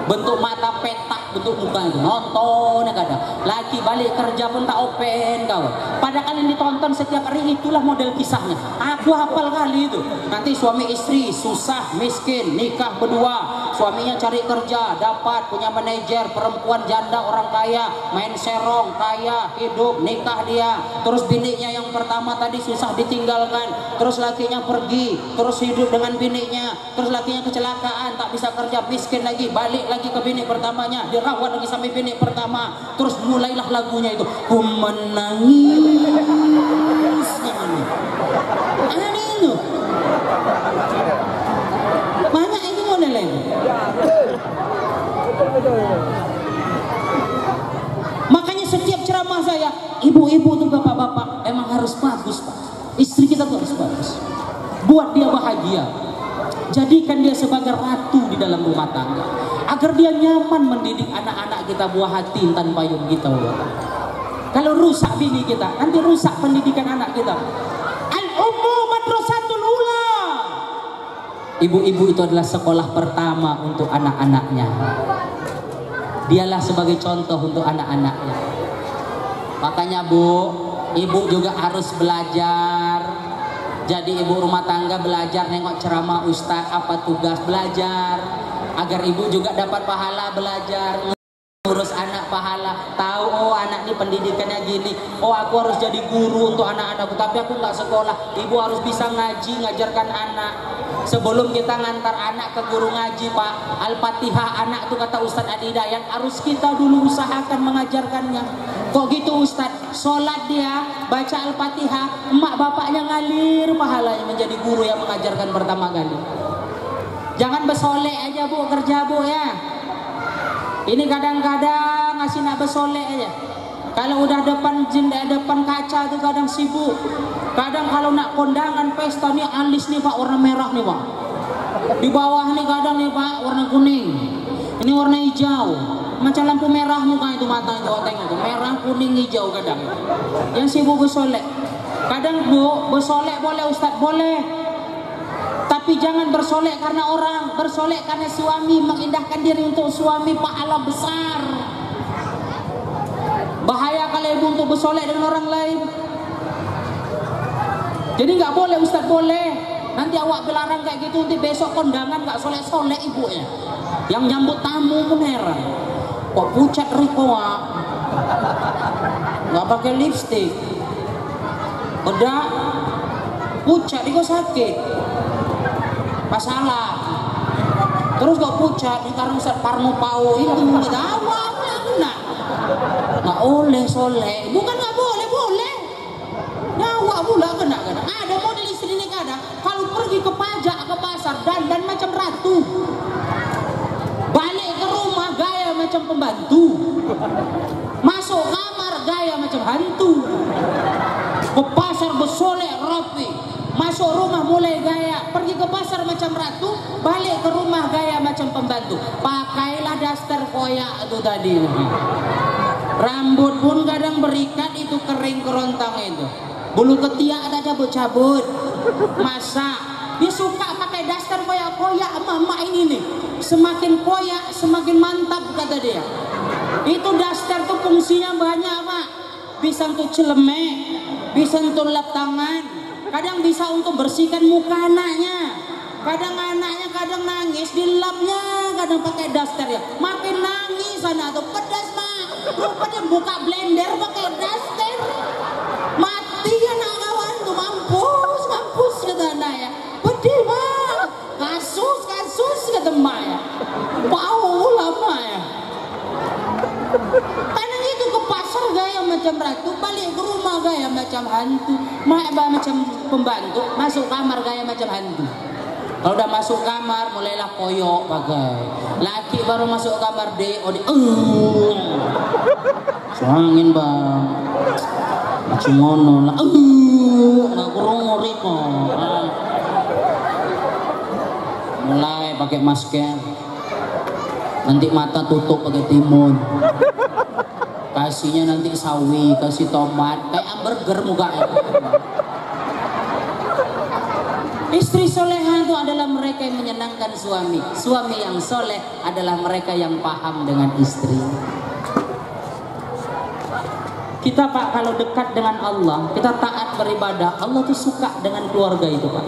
bentuk mata petak, bentuk muka itu nonton ya kadang. Laki balik kerja pun tak open kau. Padahal yang ditonton setiap hari itulah model kisahnya. Aku hafal kali itu. Nanti suami istri susah, miskin, nikah berdua. Suaminya cari kerja, dapat punya manajer, perempuan janda orang kaya, main serong, kaya, hidup, nikah dia. Terus biniknya yang pertama tadi susah ditinggalkan, terus lakinya pergi, terus hidup dengan biniknya, terus lakinya kecelakaan, tak bisa kerja, miskin lagi, balik lagi ke binik pertamanya, dirawat lagi sampai binik pertama. Terus mulailah lagunya itu, ku menangis. Aneh itu. Banyak itu modelnya. Makanya setiap ceramah saya, ibu-ibu tuh bapak-bapak emang harus bagus pak. Istri kita tuh harus bagus. Buat dia bahagia. Jadikan dia sebagai ratu di dalam rumah tangga. Agar dia nyaman mendidik anak-anak kita, buah hati intan payung kita. Kalau rusak bini kita, nanti rusak pendidikan anak kita. Al-ummu madrasatul ula. Ibu-ibu itu adalah sekolah pertama untuk anak-anaknya. Dialah sebagai contoh untuk anak-anaknya. Makanya bu, ibu juga harus belajar. Jadi ibu rumah tangga belajar nengok ceramah ustaz, apa tugas belajar. Agar ibu juga dapat pahala belajar. Ngurus anak pahala. Tahu oh anak ini pendidikannya gini. Oh aku harus jadi guru untuk anak-anakku. Tapi aku nggak sekolah. Ibu harus bisa ngaji, ngajarkan anak. Sebelum kita ngantar anak ke guru ngaji pak, Al-Fatihah anak tuh kata Ustadz Adi Hidayat, harus kita dulu usahakan mengajarkannya. Kok gitu Ustadz? Sholat dia baca Al-Fatihah, emak bapaknya ngalir pahalanya menjadi guru yang mengajarkan pertama kali. Jangan bersolek aja bu, kerja bu ya. Ini kadang-kadang ngasih nak bersolek aja. Kalau udah depan kaca tuh kadang sibuk. Kadang kalau nak kondangan pesta nih alis nih pak warna merah nih pak. Di bawah nih kadang nih pak warna kuning. Ini warna hijau. Macam lampu merah muka itu mata itu tengok tuh. Merah, kuning, hijau kadang. Yang sibuk bersolek. Kadang bu bersolek boleh Ustadz boleh. Tapi jangan bersolek karena orang, bersolek karena suami, mengindahkan diri untuk suami, pahala besar. Bahaya kalau ibu untuk bersolek dengan orang lain. Jadi nggak boleh Ustadz boleh. Nanti awak belarang kayak gitu, nanti besok kondangan nggak solek-solek ibunya. Yang nyambut tamu pun heran. Kok pucat Riko wak? Nggak pakai lipstick. Udah pucat, Riko sakit. Masalah. Terus kok pucat, ini karena Ustadz Parno Pau itu nggak tahu apa kena. Nggak boleh soleh, bukan nggak boleh, boleh. Nyawa pula kena. Ada model istri ini kadang kalau pergi ke pajak ke pasar dan macam ratu. pembantu. Masuk kamar gaya macam hantu. Ke pasar bersolek rapi. Masuk rumah mulai gaya, pergi ke pasar macam ratu, balik ke rumah gaya macam pembantu. Pakailah daster koyak itu tadi. Rambut pun kadang berikat, itu kering kerontang itu. Bulu ketiak ada cabut-cabut. Masa dia suka pakai daster koyak-koyak. Mama ini nih, semakin koyak semakin mantap kata dia. Itu daster tuh fungsinya banyak Pak. Bisa untuk celemek, bisa untuk lap tangan. Kadang bisa untuk bersihkan muka anaknya. Kadang anaknya kadang nangis, dilapnya kadang pakai daster ya. Makin nangis anak tuh, pedas mak. Rupanya buka blender pakai daster. Mati anak kawan tuh, mampus kata anak ya. Pedih mak, kasus kata mak ya. Bau lama ya. Kadang itu ke pasar gaya macam ratu, balik ke rumah gaya macam hantu. Mak macam pembantu, masuk kamar gaya macam hantu. Kalau udah masuk kamar mulailah koyok pakai. Laki baru masuk kamar angin bang. Macam ngono lah. Nak kurang ngori kok. Mulai pakai masker. Nanti mata tutup pakai timun. Kasihnya nanti sawi, kasih tomat, kayak hamburger mukanya. Istri soleha itu adalah mereka yang menyenangkan suami. Suami yang soleh adalah mereka yang paham dengan istri. Kita Pak kalau dekat dengan Allah, kita taat beribadah, Allah tuh suka dengan keluarga itu Pak.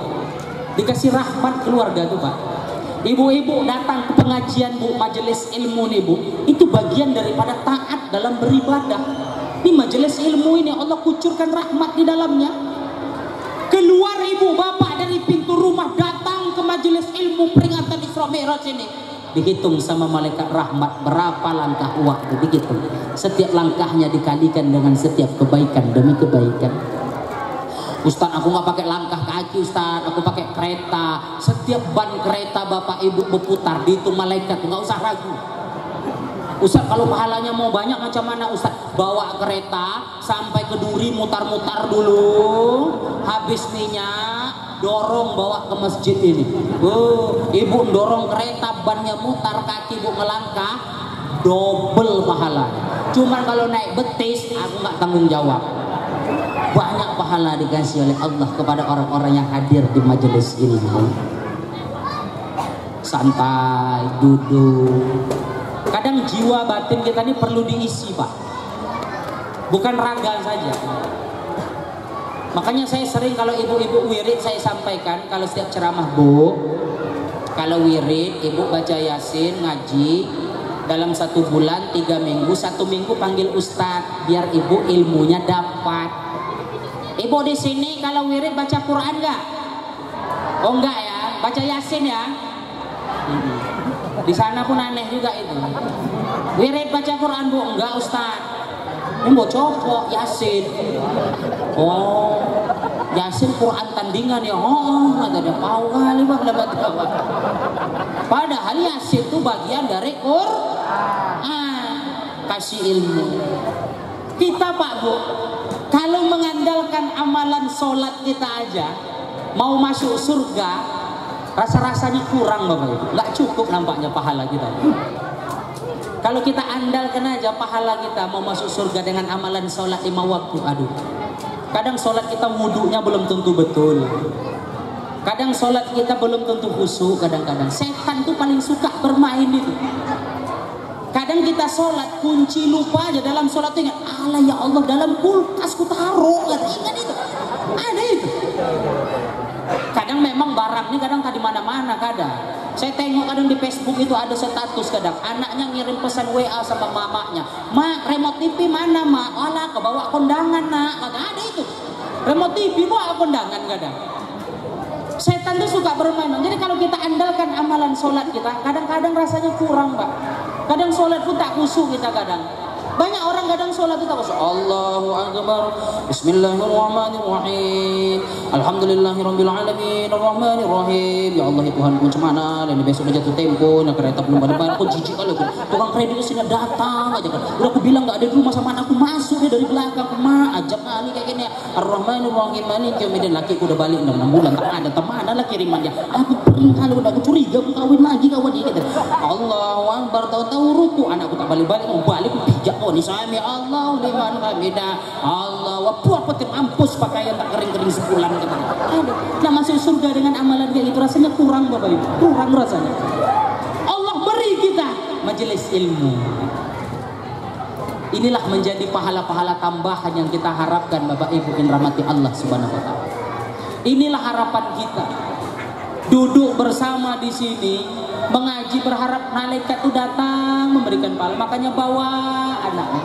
Dikasih rahmat keluarga itu Pak. Ibu-ibu datang ke pengajian Bu, majelis ilmu nih Bu, itu bagian daripada taat dalam beribadah. Di majelis ilmu ini Allah kucurkan rahmat di dalamnya. Keluar ibu bapak dari pintu rumah datang ke majelis ilmu peringatan Isra Mi'raj ini, dihitung sama malaikat rahmat berapa langkah waktu, dihitung. Setiap langkahnya dikalikan dengan setiap kebaikan demi kebaikan. Ustaz, aku nggak pakai langkah kaki Ustaz, aku pakai kereta. Setiap ban kereta bapak ibu berputar, dihitung malaikat, nggak usah ragu. Ustaz, kalau pahalanya mau banyak macam mana Ustaz? Bawa kereta sampai ke Duri, mutar-mutar dulu, habis minyak, dorong bawa ke masjid ini. Ibu dorong kereta, bannya mutar, kaki ibu ngelangkah, double pahala. Cuman kalau naik betis, aku nggak tanggung jawab. Banyak pahala dikasih oleh Allah kepada orang-orang yang hadir di majelis ini. Santai, duduk. Kadang jiwa batin kita ini perlu diisi Pak, bukan raga saja. Makanya saya sering kalau ibu-ibu wirid saya sampaikan, kalau setiap ceramah Bu, kalau wirid ibu baca yasin, ngaji dalam 1 bulan 3 minggu, 1 minggu panggil ustadz biar ibu ilmunya dapat. Ibu di sini kalau wirid baca Quran nggak? Oh enggak ya, baca yasin ya. Di sana pun aneh juga itu. Wirid baca Quran Bu, enggak Ustaz. Ini mau copok yasin. Oh, yasin Quran tandingan ya. Oh, kata dia mau kali Bang dapat apa. Padahal yasin itu bagian dari Quran. Kasih ilmu. Kita Pak Bu, kalau mengandalkan amalan sholat kita aja mau masuk surga, rasa-rasanya kurang Bapak Ibu, nggak cukup nampaknya pahala kita. Kalau kita andalkan aja pahala kita mau masuk surga dengan amalan sholat 5 waktu, aduh. Kadang sholat kita wudunya belum tentu betul. Kadang sholat kita belum tentu khusyuk. Kadang-kadang setan tuh paling suka bermain itu. Kadang kita sholat kunci lupa aja dalam sholat itu ingat, Allah ya Allah dalam kulkas ku taruh, ingat itu. Ada itu. Kadang memang barang ini kadang tadi mana-mana kadang. Saya tengok kadang di Facebook itu ada status kadang anaknya ngirim pesan WA sama mamanya, "Mak, remote TV mana Mak?" "Alah, kebawa kondangan Nak." Ada itu. Remote TV bawa kondangan kadang. Setan tuh suka bermain. Jadi kalau kita andalkan amalan sholat kita, kadang-kadang rasanya kurang Pak. Kadang sholat pun tak khusyuk kita kadang. Banyak orang kadang sholat itu apa? Allahu Akbar, Bismillahirrahmanirrahim, Alhamdulillahirabbil alamin, Arrahmanirrahim. Ya Allah, ya Tuhan ku cemana, dan besok udah jatuh tempo, nah kereta belum pada aku jijik kali aku. Tukang kredit sini datang aja kan. Udah aku bilang nggak ada di rumah sama anakku, masuk dia dari belakang, ajak kali kayak gini. Arrahmanirrahim, Malik yaumiddin. Laki aku udah balik 6 bulan, tak ada teman lah kirimannya. Aku pering kali udah aku curiga, aku kawin lagi kawan dia gitu. Allahu Akbar, tahu-tahu ruku, anakku tak balik-balik, mau balik aku pijak. Oh, ni sami Allah liman hamidah. Allah wa puak petir mampus pakaian tak kering-kering sebulan kata. Nah, masuk surga dengan amalan kayak itu rasanya kurang Bapak Ibu. Kurang rasanya. Allah beri kita majelis ilmu. Inilah menjadi pahala-pahala tambahan yang kita harapkan Bapak Ibu in rahmati Allah Subhanahu wa taala. Inilah harapan kita. Duduk bersama di sini mengaji berharap malaikat itu datang memberikan pahala. Makanya bawa anaknya.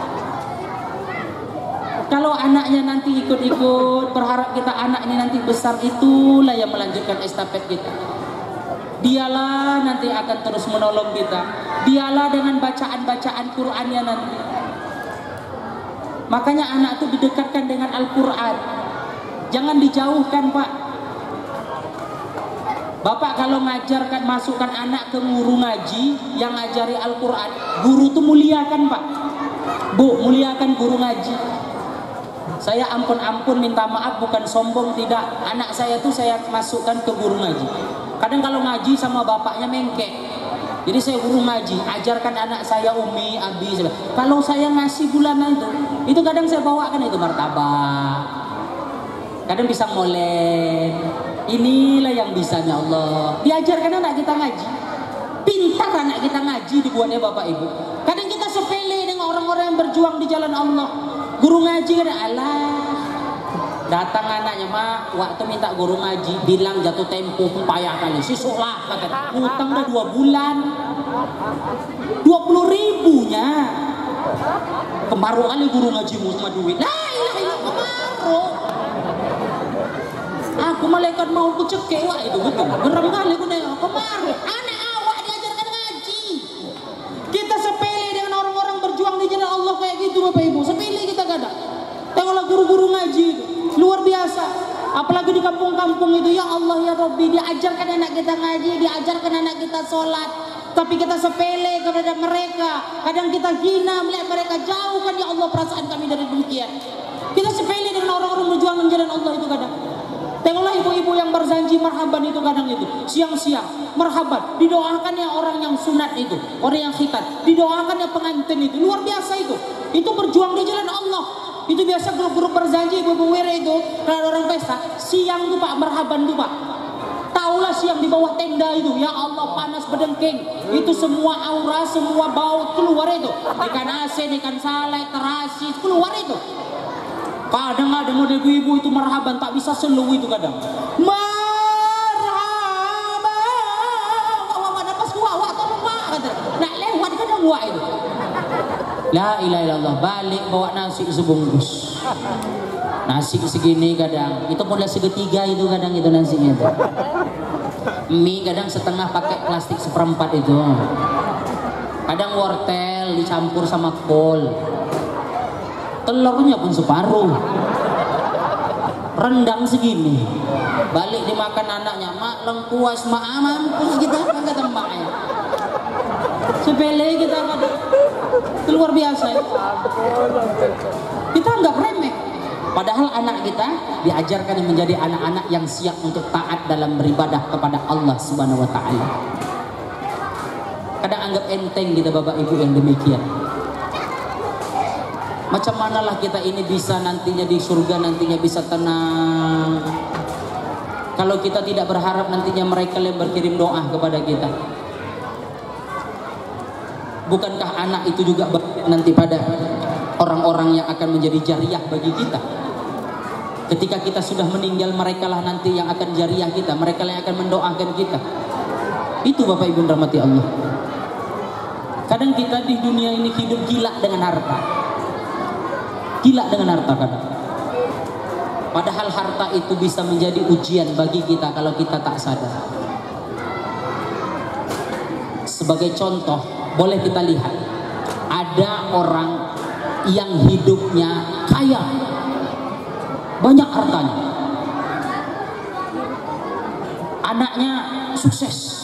Kalau anaknya nanti ikut-ikut, berharap kita anak ini nanti besar, itulah yang melanjutkan estafet kita. Dialah nanti akan terus menolong kita. Dialah dengan bacaan-bacaan Qur'annya nanti. Makanya anak itu didekatkan dengan Al-Quran. Jangan dijauhkan Pak. Bapak kalau ngajarkan, masukkan anak ke guru ngaji yang ngajari Al-Quran, guru itu muliakan Pak. Bu, muliakan guru ngaji. Saya ampun minta maaf, bukan sombong, tidak. Anak saya tuh saya masukkan ke guru ngaji. Kadang kalau ngaji sama bapaknya mengkek. Jadi saya guru ngaji, ajarkan anak saya Umi, Abi. Kalau saya ngasih bulanan itu kadang saya bawakan itu martabak. Kadang pisang molen. Inilah yang bisanya Allah. Diajarkan anak kita ngaji. Pintar anak kita ngaji dibuatnya Bapak Ibu. Kadang kita sepele dengan orang-orang yang berjuang di jalan Allah. Guru ngaji kan alah. Datang anaknya, Mak, waktu minta guru ngaji, bilang jatuh tempo payah kali. Sisuk lah kata. Utang udah 2 bulan. 20.000-nya. Kemaru kali guru ngajimu sama duit. La ilaha illallah, kemaru. Aku malaikat mau ku cekek wak itu betul. Geram kali aku nengok kemarin. Anak awak diajarkan ngaji. Kita sepele dengan orang-orang berjuang di jalan Allah kayak gitu Bapak Ibu. Sepele kita kadang. Tengoklah guru-guru ngaji itu. Luar biasa. Apalagi di kampung-kampung itu, ya Allah ya Rabbi, diajarkan anak kita ngaji, diajarkan anak kita sholat. Tapi kita sepele kepada mereka. Kadang kita hina melihat mereka, jauhkan ya Allah perasaan kami dari demikian. Kita sepele dengan orang-orang berjuang di jalan Allah itu kadang. Tengoklah ibu-ibu yang berjanji marhaban itu kadang itu siang-siang marhaban, didoakannya orang yang sunat itu, orang yang khitan, didoakannya pengantin itu, luar biasa itu berjuang di jalan Allah. Itu biasa grup-grup berjanji ibu-ibu were itu kalau orang pesta siang tuh Pak marhaban tuh Pak. Taulah siang di bawah tenda itu, ya Allah panas berdengking, itu semua aura, semua bau keluar itu, ikan asin, ikan salai, terasi keluar itu. Kadang ada model ibu itu marhaban tak bisa selu itu kadang. Marhaban. Wah pas wah tolong Pak kata. Nak lewat kadang wah itu. La ilaha illallah, balik bawa nasi sebungkus. Nasi segini kadang. Itu model segitiga itu kadang itu nasinya itu. Mie kadang setengah pakai plastik 1/4 itu. Kadang wortel dicampur sama kol. Telurnya pun separuh, rendang segini, balik dimakan anaknya, Mak lengkuas, Mak mampus kita kan kata mbaknya. Sepele kita kata, itu luar biasa ya. Kita anggap remeh, padahal anak kita diajarkan menjadi anak-anak yang siap untuk taat dalam beribadah kepada Allah Subhanahu wa taala. Kadang anggap enteng kita Bapak Ibu yang demikian. Macam manalah kita ini bisa nantinya di surga, nantinya bisa tenang. Kalau kita tidak berharap nantinya mereka yang berkirim doa kepada kita. Bukankah anak itu juga nanti pada orang-orang yang akan menjadi jariah bagi kita? Ketika kita sudah meninggal, mereka lah nanti yang akan jariah kita, mereka lah yang akan mendoakan kita. Itu Bapak Ibu rahmati Allah. Kadang kita di dunia ini hidup gila dengan harta. Gila dengan harta kadang. Padahal harta itu bisa menjadi ujian bagi kita kalau kita tak sadar. Sebagai contoh, boleh kita lihat ada orang yang hidupnya kaya, banyak hartanya, anaknya sukses,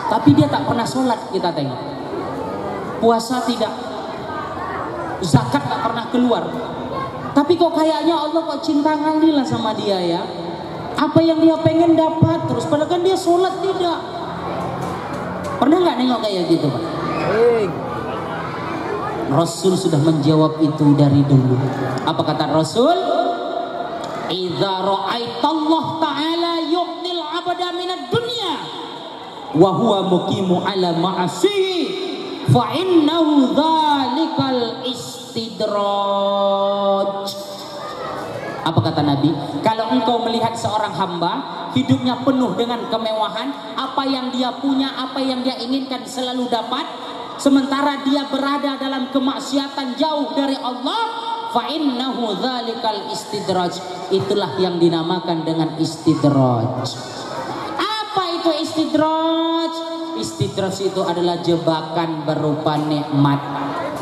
tapi dia tak pernah sholat, kita tengok, puasa tidak, zakat tak pernah keluar, tapi kok kayaknya Allah kok cinta kali lah sama dia ya, apa yang dia pengen dapat terus, padahal kan dia sholat tidak. Pernah nggak nengok kayak gitu Pak? Rasul sudah menjawab itu dari dulu. Apa kata Rasul? Idza ra'aitallah ta'ala yu'til 'abda minad dunya wa huwa muqimu 'ala ma'asihi fa innahu dzalikal istidraj. Apa kata Nabi? Kalau engkau melihat seorang hamba hidupnya penuh dengan kemewahan, apa yang dia punya, apa yang dia inginkan selalu dapat, sementara dia berada dalam kemaksiatan jauh dari Allah, fa innahu dzalikal istidraj. Itulah yang dinamakan dengan istidraj. Apa itu istidraj? Istidraj itu adalah jebakan berupa nikmat.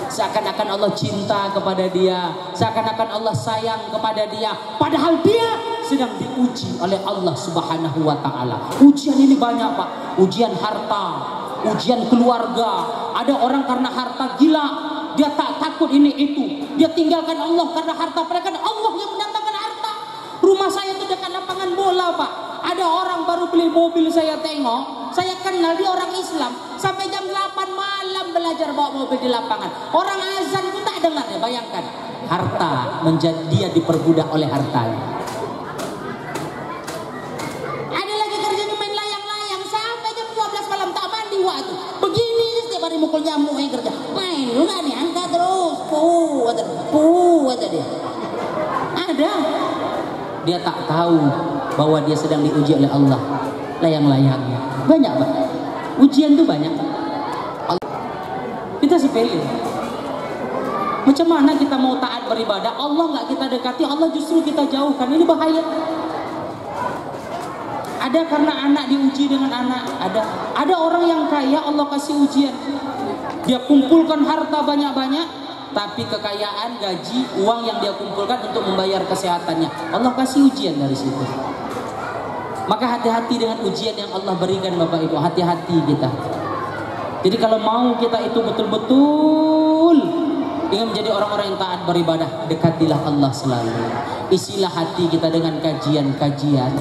Seakan-akan Allah cinta kepada dia, seakan-akan Allah sayang kepada dia, padahal dia sedang diuji oleh Allah Subhanahu wa taala. Ujian ini banyak Pak, ujian harta, ujian keluarga. Ada orang karena harta gila, dia tak takut ini itu, dia tinggalkan Allah karena harta, padahal kan Allah yang mendatangkan harta. Rumah saya itu dekat lapangan bola Pak. Ada orang baru beli mobil, saya tengok, saya kenal dia orang Islam, sampai jam 8 malam belajar bawa mobil di lapangan. Orang azan pun tak dengar ya, bayangkan. Harta menjadi dia diperbudak oleh hartanya. Ada lagi kerjanya main layang-layang sampai jam 12 malam tak mandi waktu. Begini setiap hari mukul nyamuk yang kerja. Main lu nggak nih, angkat terus. Ada dia. Ada. Dia tak tahu bahwa dia sedang diuji oleh Allah. Layang-layangnya banyak Pak, ujian tuh banyak. Kita sepele. Macam mana kita mau taat beribadah, Allah nggak kita dekati, Allah justru kita jauhkan. Ini bahaya. Ada karena anak diuji dengan anak, ada orang yang kaya Allah kasih ujian, dia kumpulkan harta banyak-banyak, tapi kekayaan, gaji, uang yang dia kumpulkan untuk membayar kesehatannya, Allah kasih ujian dari situ. Maka hati-hati dengan ujian yang Allah berikan Bapak Ibu, hati-hati kita. Jadi kalau mau kita itu betul-betul ingin menjadi orang-orang yang taat beribadah, dekatilah Allah selalu. Isilah hati kita dengan kajian-kajian.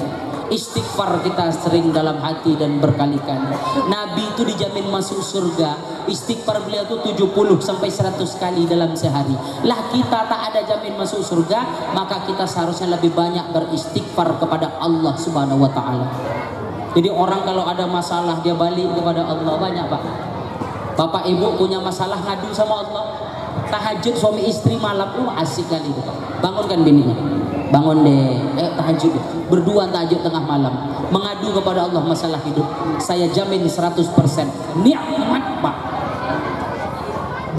Istighfar kita sering dalam hati dan berkali-kali. Nabi itu dijamin masuk surga. Istighfar beliau itu 70 sampai 100 kali dalam sehari. Lah kita tak ada jamin masuk surga, maka kita seharusnya lebih banyak beristighfar kepada Allah Subhanahu wa taala. Jadi orang kalau ada masalah dia balik kepada Allah, banyak Pak. Bapak Ibu punya masalah ngadu sama Allah. Tahajud suami istri malam, asik kali itu Pak. Bangunkan bininya. Bangun deh, tahajud, berdua tahajud tengah malam, mengadu kepada Allah masalah hidup. Saya jamin 100% nikmat Pak.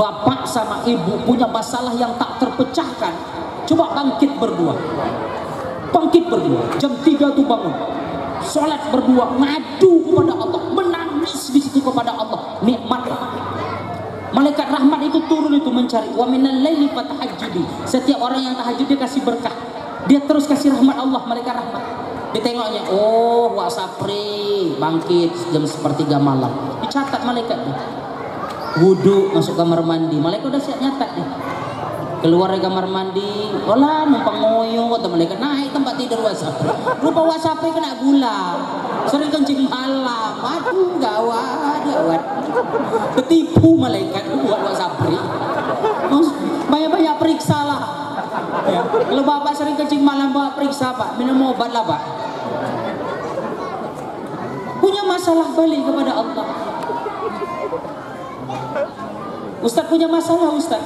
Bapak sama ibu punya masalah yang tak terpecahkan, coba bangkit berdua, jam 3 tuh bangun, sholat berdua, ngadu kepada Allah, menangis di situ kepada Allah, nikmat. Malaikat rahmat itu turun itu mencari. Wa minal laili fatahajjudi. Setiap orang yang tahajud dia kasih berkah. Dia terus kasih rahmat Allah, malaikat rahmat. Ditengoknya, oh Wak Sapri bangkit jam 1:15 malam. Dicatat malaikatnya. Wudhu, masuk kamar mandi. Malaikat udah siap nyatat nih. Keluar dari kamar mandi, olah numpang ngoyo, kata malaikat naik tempat tidur Wak Sapri. Rupa Wak Sapri kena gula, sering kencing malam. Aduh gawat. Ketipu malaikat buat Wak Sapri. Banyak-banyak periksa lah. Ya. Kalau bapak sering kencing malam, bapak periksa Pak, minum obat lah Pak. Punya masalah, balik kepada Allah. Ustaz punya masalah Ustaz.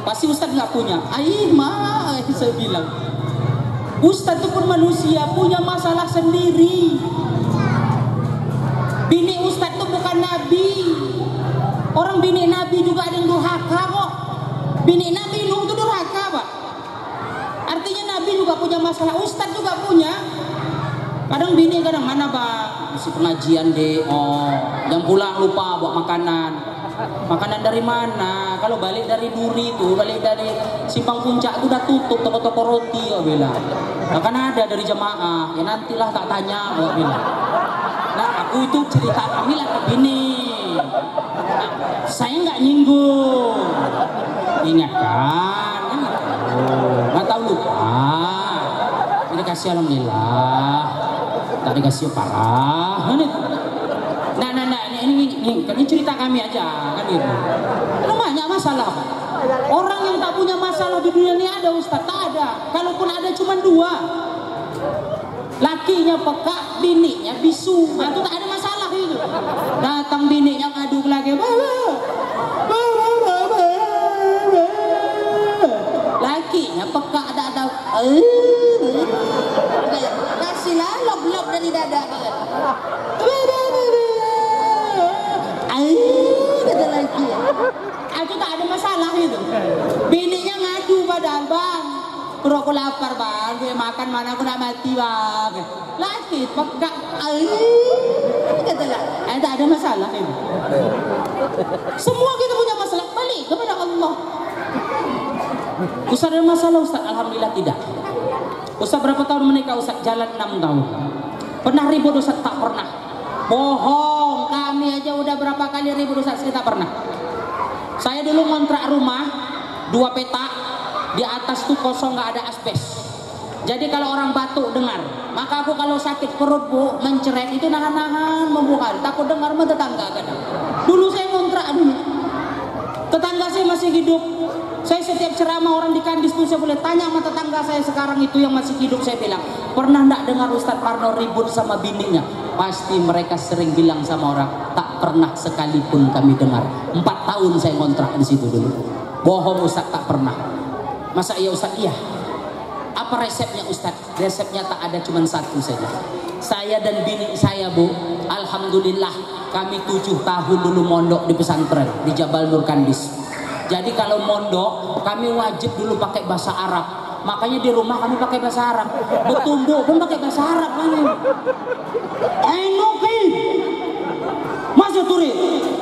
Pasti Ustaz nggak punya. Saya bilang, Ustaz itu pun manusia, punya masalah sendiri. Bini Ustaz itu bukan Nabi. Orang bini Nabi juga ada yang durhaka kok. Bini Nabi Nuh itu durhaka Pak. Artinya Nabi juga punya masalah, Ustaz juga punya. Kadang bini kadang mana Pak, mesti pengajian deh, jam pulang lupa bawa makanan. Makanan dari mana? Kalau balik dari Duri itu, balik dari Simpang Puncak itu udah tutup toko-toko roti, kok bilang. Bahkan ada dari jamaah, ya nantilah tak tanya, kok bilang. Nah, aku itu cerita kami lah ke bini. Nah, saya nggak nyinggung, ingatkan, kan gitu. Nggak tahu lupa. Ini kasih alhamdulillah, tak dikasih parah, kan itu. Nah, ini cerita kami aja, kan gitu. Lu banyak masalah. Orang yang tak punya masalah di dunia ini ada, Ustaz? Tak ada. Kalaupun ada cuma 2. Lakinya peka, bininya bisu. Nah, itu tak ada masalah itu. Datang bininya ngaduk lagi. Lakinya peka, ada. Kasihlah lob-lob dari dada. Kata lagi. Itu tak ada masalah itu. Bininya ngadu padahal, bang. Perut aku lapar, bang. Gue makan mana aku nak mati, bang. Laki peka. Kata lah. Tak ada masalah itu. Semua kita punya masalah. Balik kepada Allah. Ustaz ada masalah, Ustaz? Alhamdulillah tidak. Ustaz berapa tahun menikah, Ustaz? Jalan 6 tahun. Pernah ribut, Ustaz? Tak pernah. Bohong, kami aja udah berapa kali ribut, Ustaz? Kita pernah. Saya dulu ngontrak rumah 2 petak, di atas tuh kosong, nggak ada asbes. Jadi kalau orang batuk dengar. Maka aku kalau sakit perut, Bu, mencret itu nahan-nahan membuka. Takut dengar sama tetangga kadang. Dulu saya ngontrak dulu. Tetangga saya masih hidup. Saya setiap ceramah orang di Kandis tuh saya boleh tanya sama tetangga saya sekarang itu yang masih hidup, saya bilang, pernah enggak dengar Ustadz Parno ribut sama bininya? Pasti mereka sering bilang sama orang, tak pernah sekalipun kami dengar. 4 tahun saya ngontrak di situ dulu. Bohong Ustadz, tak pernah. Masa iya Ustadz? Iya. Apa resepnya Ustadz? Resepnya tak ada, cuma satu saja. Saya dan bini saya, Bu, alhamdulillah kami 7 tahun dulu mondok di pesantren di Jabal Nur Kandis. Jadi kalau mondok kami wajib dulu pakai bahasa Arab. Makanya di rumah kami pakai bahasa Arab. Bertumbuh pun pakai bahasa Arab kami. Enoki, masuk turi.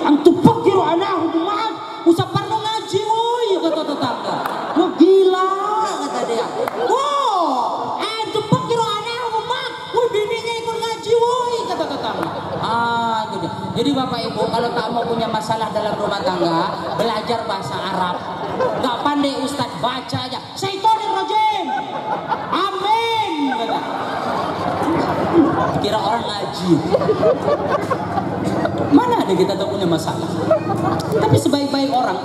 Antum pakiru anahu maaf. Usah Parno ngaji, woi, kata tetangga. Wah gila, kata dia. Wow, antum pakiru anahu maaf. Woi bininya ikut ngaji, woi, kata tetangga. Itu dia. Jadi Bapak Ibu kalau tak mau punya masalah dalam rumah tangga, belajar bahasa Arab. Gak pandai Ustadz, baca aja. Syaitonir rajim. Amin. Kira orang ngaji. Mana ada kita tak punya masalah. Tapi sebaik-baik orang,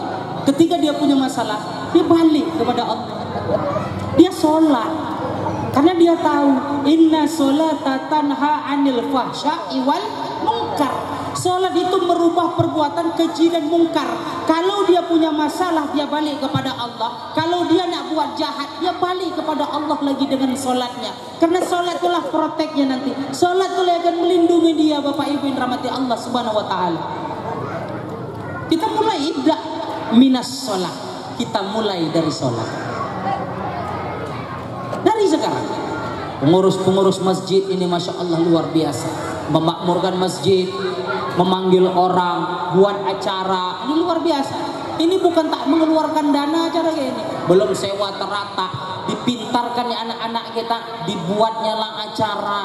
ketika dia punya masalah, dia balik kepada Allah. Dia sholat. Karena dia tahu inna sholata tanha anil fahsya'i wal munkar. Sholat itu merubah perbuatan keji dan mungkar. Kalau dia punya masalah, dia balik kepada Allah. Kalau dia nak buat jahat, dia balik kepada Allah lagi dengan sholatnya. Karena sholat itulah proteknya nanti. Sholat itulah yang akan melindungi dia, Bapak Ibu yang rahmati Allah Subhanahu Wa Taala. Kita mulai ibda minas sholat. Kita mulai dari sholat. Dari sekarang. Pengurus-pengurus masjid ini Masya Allah luar biasa. Memakmurkan masjid, memanggil orang, buat acara, ini luar biasa. Ini bukan tak mengeluarkan dana acara kayak ini. Belum sewa terata, dipintarkan ya anak-anak kita, dibuatnya lah acara.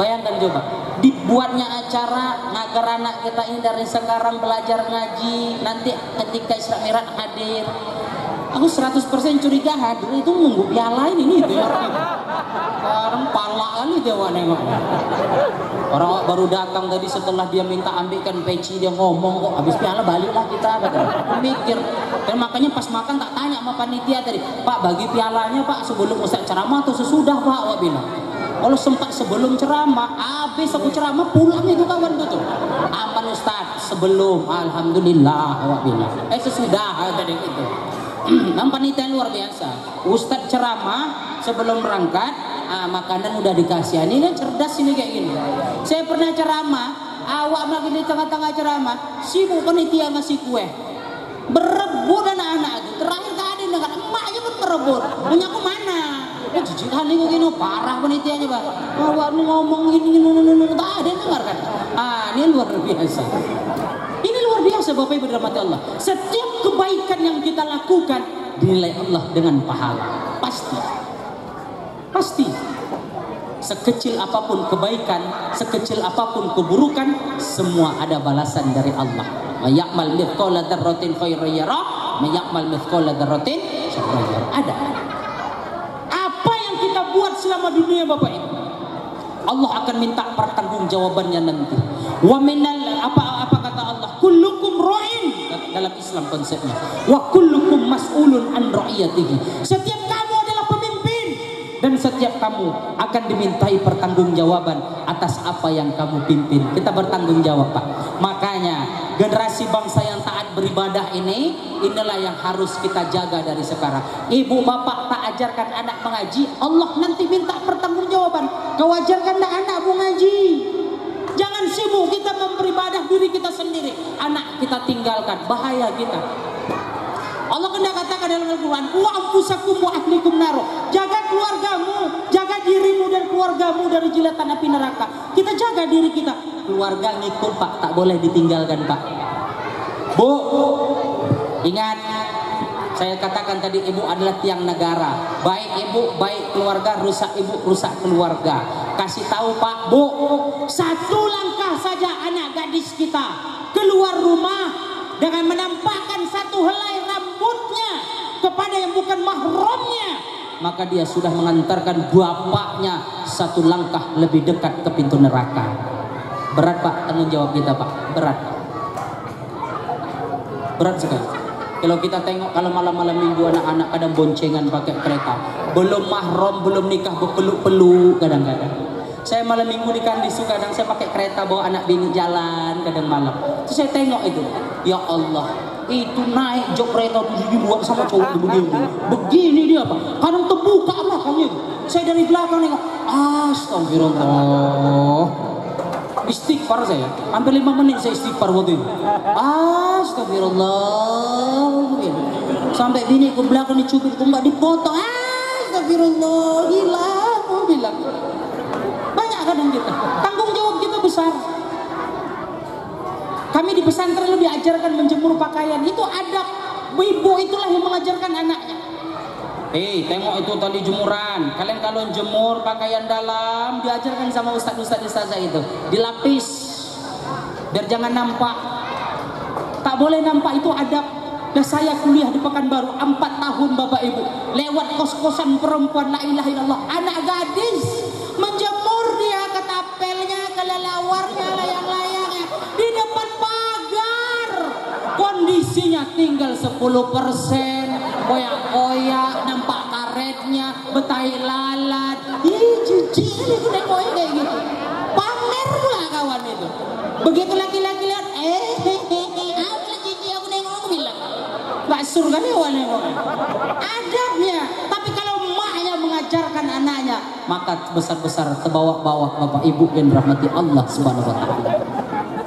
Bayangkan coba, dibuatnya acara agar anak kita ini dari sekarang belajar ngaji, nanti ketika Isra Mi'raj hadir. Aku 100% curiga hadir itu nunggu piala ini itu ya. Sekarang pala kali dia nengok. Orang baru datang tadi setelah dia minta ambilkan peci, dia ngomong kok habis piala baliklah kita kata. Mikir. Dan makanya pas makan tak tanya sama panitia tadi, Pak bagi pialanya Pak sebelum Ustaz ceramah atau sesudah Pak? Wah bilang. Kalau sempat sebelum ceramah, habis aku ceramah pulang itu kawan tuh. Aman Ustaz sebelum, alhamdulillah awak bilang. Sesudah tadi gitu. Panitia luar biasa. Ustaz ceramah sebelum berangkat, makanan udah dikasih. Ini kan cerdas ini kayak gini. Saya pernah ceramah, awak lagi di tengah-tengah ceramah, sibuk panitia ngasih kue. Berebut anak-anak itu. Terakhir tadi dengan emaknya pun berebut. Nanya aku mana? Jijik kali kok gini, parah panitianya Pak. Awak ngomong gini, tak ada yang dengar kan? Ini luar biasa. Ini biasa Bapak Ibu dirahmati Allah. Setiap kebaikan yang kita lakukan dinilai Allah dengan pahala. Pasti. Sekecil apapun kebaikan, sekecil apapun keburukan, semua ada balasan dari Allah. Mayakmal mithqala dzarratin khairan yara, mayakmal mithqala dzarratin syarran yara. Ada. Apa yang kita buat selama dunia Bapak Ibu, Allah akan minta pertanggungjawabannya nanti. Wa minal apa kata Allah? Kullukum ra'in, dalam Islam konsepnya. Wa kullukum mas'ulun an ra'iyatihi. Setiap kamu adalah pemimpin dan setiap kamu akan dimintai pertanggungjawaban atas apa yang kamu pimpin. Kita bertanggung jawab, Pak. Makanya generasi bangsa yang taat beribadah inilah yang harus kita jaga dari sekarang. Ibu bapak tak ajarkan anak mengaji, Allah nanti minta pertanggungjawaban. Kau ajarkan anak mengaji. Jangan sibuk kita beribadah diri kita sendiri, anak kita tinggalkan, bahaya kita. Allah kena katakan dalam Al-Quran, wa anfusakum wa ahlikum naro. Jaga keluargamu, jaga dirimu dan keluargamu dari jilatan api neraka. Kita jaga diri kita. Keluarga ngikut Pak, tak boleh ditinggalkan Pak. Bu, ingat, saya katakan tadi ibu adalah tiang negara. Baik ibu, baik keluarga, rusak ibu, rusak keluarga. Kasih tahu Pak, Bu, satu langkah saja anak gadis kita keluar rumah dengan menampakkan satu helai rambutnya kepada yang bukan mahramnya, maka dia sudah mengantarkan bapaknya satu langkah lebih dekat ke pintu neraka. Berat Pak, tanggung jawab kita Pak, berat sekali. Kalau kita tengok kalau malam-malam minggu anak-anak kadang boncengan pakai kereta, belum mahram, belum nikah, berpeluk-peluk kadang-kadang. Saya malam minggu di Kandisu kadang saya pakai kereta bawa anak bini jalan kadang malam. Terus saya tengok itu, ya Allah, itu naik jok kereta itu dibuat sama cowok begini dia Pak. Kadang terbuka belakangnya itu. Saya dari belakang nengok, astagfirullah. Istighfar saya, hampir 5 menit saya istighfar waktu itu. Astagfirullah. Sampai bini ke belakang dicubit tumbak dipotong. Astagfirullah, hilang. Mau bilang. Banyak kadang kita. Tanggung jawab kita besar. Kami di pesantren lebih diajarkan menjemur pakaian. Itu adab. Ibu itulah yang mengajarkan anaknya. Tengok itu tali jemuran. Kalian kalau jemur pakaian dalam diajarkan sama ustaz-ustaz itu, dilapis biar jangan nampak. Tak boleh nampak, itu adab. Dan saya kuliah di Pekanbaru 4 tahun Bapak Ibu, lewat kos-kosan perempuan, la ilaha illallah, anak gadis menjemur dia ke tapelnya, ke lelawarnya, layang-layangnya di depan pagar. Kondisinya tinggal 10%, koyak-koyak, nampak karetnya, betai lalat. Jijik ini nengok kayak gitu. Pamer pula kawan itu. Begitu laki-laki lihat, aku jijik, aku nengok, aku bilang, gak surga nih nengok. Adabnya. Tapi kalau emaknya mengajarkan anaknya, maka besar-besar terbawa-bawa Bapak Ibu yang dirahmati Allah Subhanahu wa taala.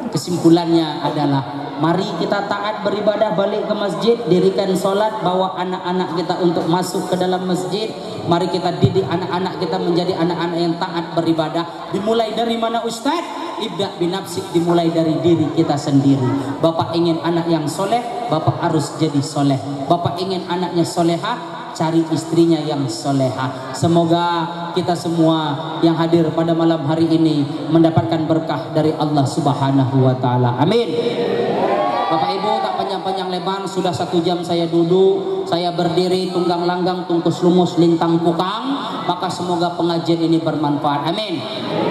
Kesimpulannya adalah, mari kita taat beribadah, balik ke masjid, dirikan sholat, bawa anak-anak kita untuk masuk ke dalam masjid. Mari kita didik anak-anak kita menjadi anak-anak yang taat beribadah. Dimulai dari mana Ustaz? Ibda binafsik, dimulai dari diri kita sendiri. Bapak ingin anak yang soleh, Bapak harus jadi soleh. Bapak ingin anaknya soleha, cari istrinya yang soleha. Semoga kita semua yang hadir pada malam hari ini mendapatkan berkah dari Allah Subhanahu wa taala. Amin. Bapak Ibu, tak panjang-panjang lebar, sudah 1 jam saya duduk, saya berdiri, tunggang langgang, tungkus lumus, lintang pukang, maka semoga pengajian ini bermanfaat. Amin.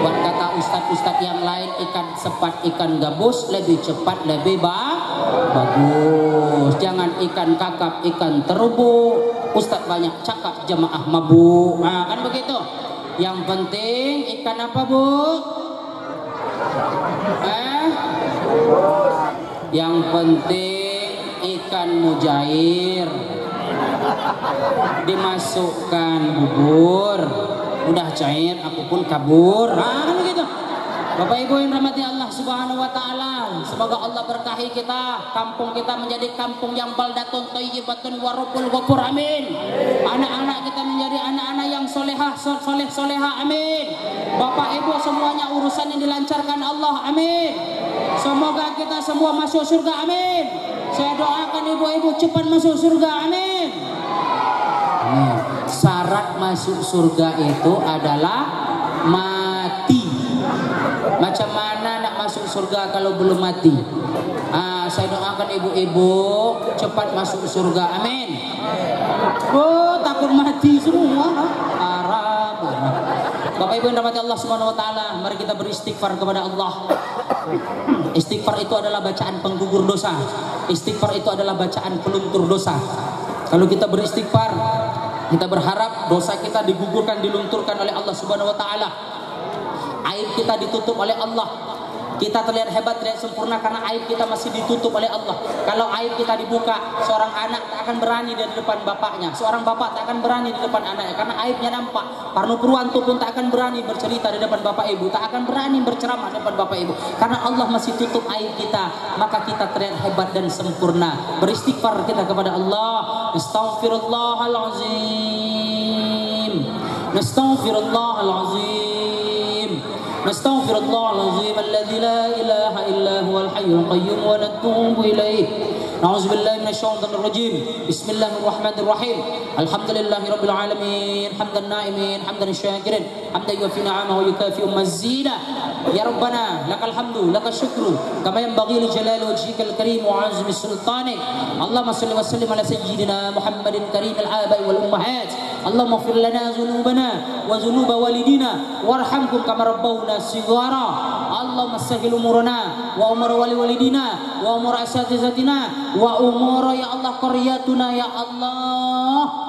Buat kata ustadz-ustadz yang lain, ikan sepat, ikan gabus, lebih cepat, lebih bagus. Jangan ikan kakap, ikan terubuk. Ustadz banyak cakap, jemaah mabuk. Nah, kan begitu. Yang penting ikan apa, Bu? Yang penting ikan mujair, dimasukkan bubur, udah cair aku pun kabur. Kan begitu. Bapak Ibu yang rahmati Allah Subhanahu wa taala, semoga Allah berkahi kita, kampung kita menjadi kampung yang baldatun thayyibatun wa rabbul ghafur, amin. Anak-anak kita menjadi anak-anak yang solehah, amin. Bapak Ibu semuanya urusan yang dilancarkan Allah, amin. Semoga kita semua masuk surga, amin. Saya doakan ibu-ibu cepat masuk surga, amin. Amin. Syarat masuk surga itu adalah mati. Macam mana nak masuk surga kalau belum mati? Saya doakan ibu-ibu cepat masuk surga, amin. Oh, takut mati semua. Haram. Bapak Ibu yang rahmati Allah Subhanahu wa taala, mari kita beristighfar kepada Allah. Istighfar itu adalah bacaan penggugur dosa. Istighfar itu adalah bacaan peluntur dosa. Kalau kita beristighfar, kita berharap dosa kita digugurkan, dilunturkan oleh Allah Subhanahu wa taala. Aib kita ditutup oleh Allah. Kita terlihat hebat, terlihat sempurna karena aib kita masih ditutup oleh Allah. Kalau aib kita dibuka, seorang anak tak akan berani di depan bapaknya. Seorang bapak tak akan berani di depan anaknya karena aibnya nampak. Parno Purwanto pun tak akan berani bercerita di depan bapak ibu, tak akan berani berceramah di depan bapak ibu karena Allah masih tutup aib kita. Maka kita terlihat hebat dan sempurna. Beristighfar kita kepada Allah. Astaghfirullahalazim. Astaghfirullahalazim. Nastaghfirullahalazim alladzi la ilaha illa huwal hayyul qayyum wa natubu ilaih. Na'udzu billahi minasyaitonir rajim. Bismillahirrahmanirrahim. Alhamdulillahirabbil alamin. Hamdan na'imin, hamdan syakirin, hamdan yuwaffi ni'amahu wa yukafi'u mazida. Ya Rabbana, lakal hamdu, lakal syukru, kama yanbaghi li jalali wajhikal karim wa 'azmi sultanik. Allahumma shalli wa sallim ala sayyidina Muhammadin karimil aba'i wal ummahat. Allahumma ighfir lana dhunubana wa dhunuba walidina warhamhum kama rabbawna shighara. Allahumma sahhil umurana wa umur walidina wa umur asatizatina wa umur ya Allah qaryatuna ya Allah.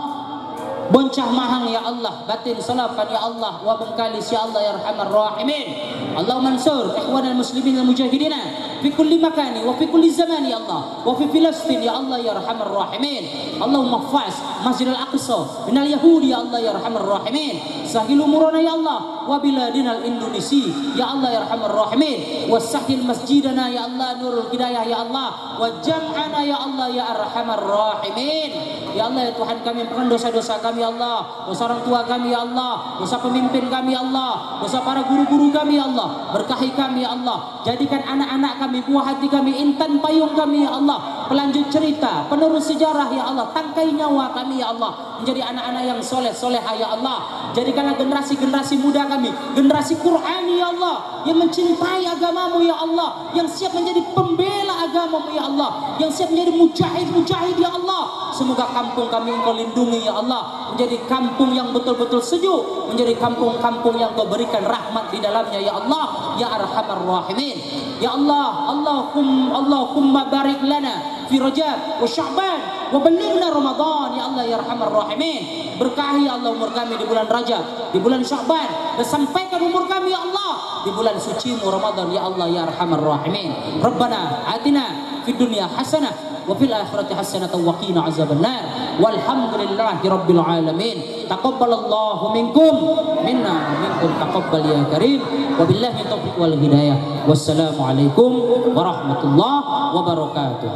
Boncah mahang ya Allah, batin salapan ya Allah, wa bengkalis ya Allah ya arhamar rahimin. Allahumma ansur ikhwanal muslimin al mujahidina fi kulli makani wa fi kulli zaman ya Allah, wa fi Filastin ya Allah ya arhamar rahimin. Allahumma fa'as Masjidil Aqsa minal yahudi ya Allah ya arhamar rahimin. Sahil umurana ya Allah wa biladinal Indonesia ya Allah ya arhamar rahimin. Wasahil masjidana ya Allah nurul hidayah ya Allah, wa jam'ana ya Allah ya arhamar rahimin. Ya Allah ya Tuhan kami, ampunkan dosa-dosa kami ya Allah, dosa orang tua kami ya Allah, dosa pemimpin kami ya Allah, dosa para guru-guru kami ya Allah. Berkahi kami ya Allah, jadikan anak-anak kami, buah hati kami, intan payung kami ya Allah, pelanjut cerita, penerus sejarah ya Allah, tangkai nyawa kami ya Allah, menjadi anak-anak yang soleh solehah ya Allah. Jadikanlah generasi-generasi muda kami generasi Qur'ani ya Allah, yang mencintai agamamu ya Allah, yang siap menjadi pembela agamamu ya Allah, yang siap menjadi mujahid ya Allah. Semoga kampung kami Engkau lindungi ya Allah, menjadi kampung yang betul-betul sejuk, menjadi kampung-kampung yang Kau berikan rahmat di dalamnya ya Allah ya arhamar rahimin. Ya Allah, Allahumma barik lana fi Rajab wa Sya'ban wa balighna Ramadan ya Allah ya arhamar rahimin. Berkahi ya Allah umur kami di bulan Rajab, di bulan Sya'ban, dan sampaikan umur kami ya Allah di bulan suci Ramadan ya Allah ya arhamar rahimin. Rabbana atina fid dunya hasanah wa fil akhirati hasanatan wa qina azabannar. Walhamdulillahi rabbil alamin. Taqabbalallahu minkum minna wa minkum taqabbal ya karim. Wabillahi taufiq wal hidayah. Wassalamu alaikum warahmatullahi wabarakatuh.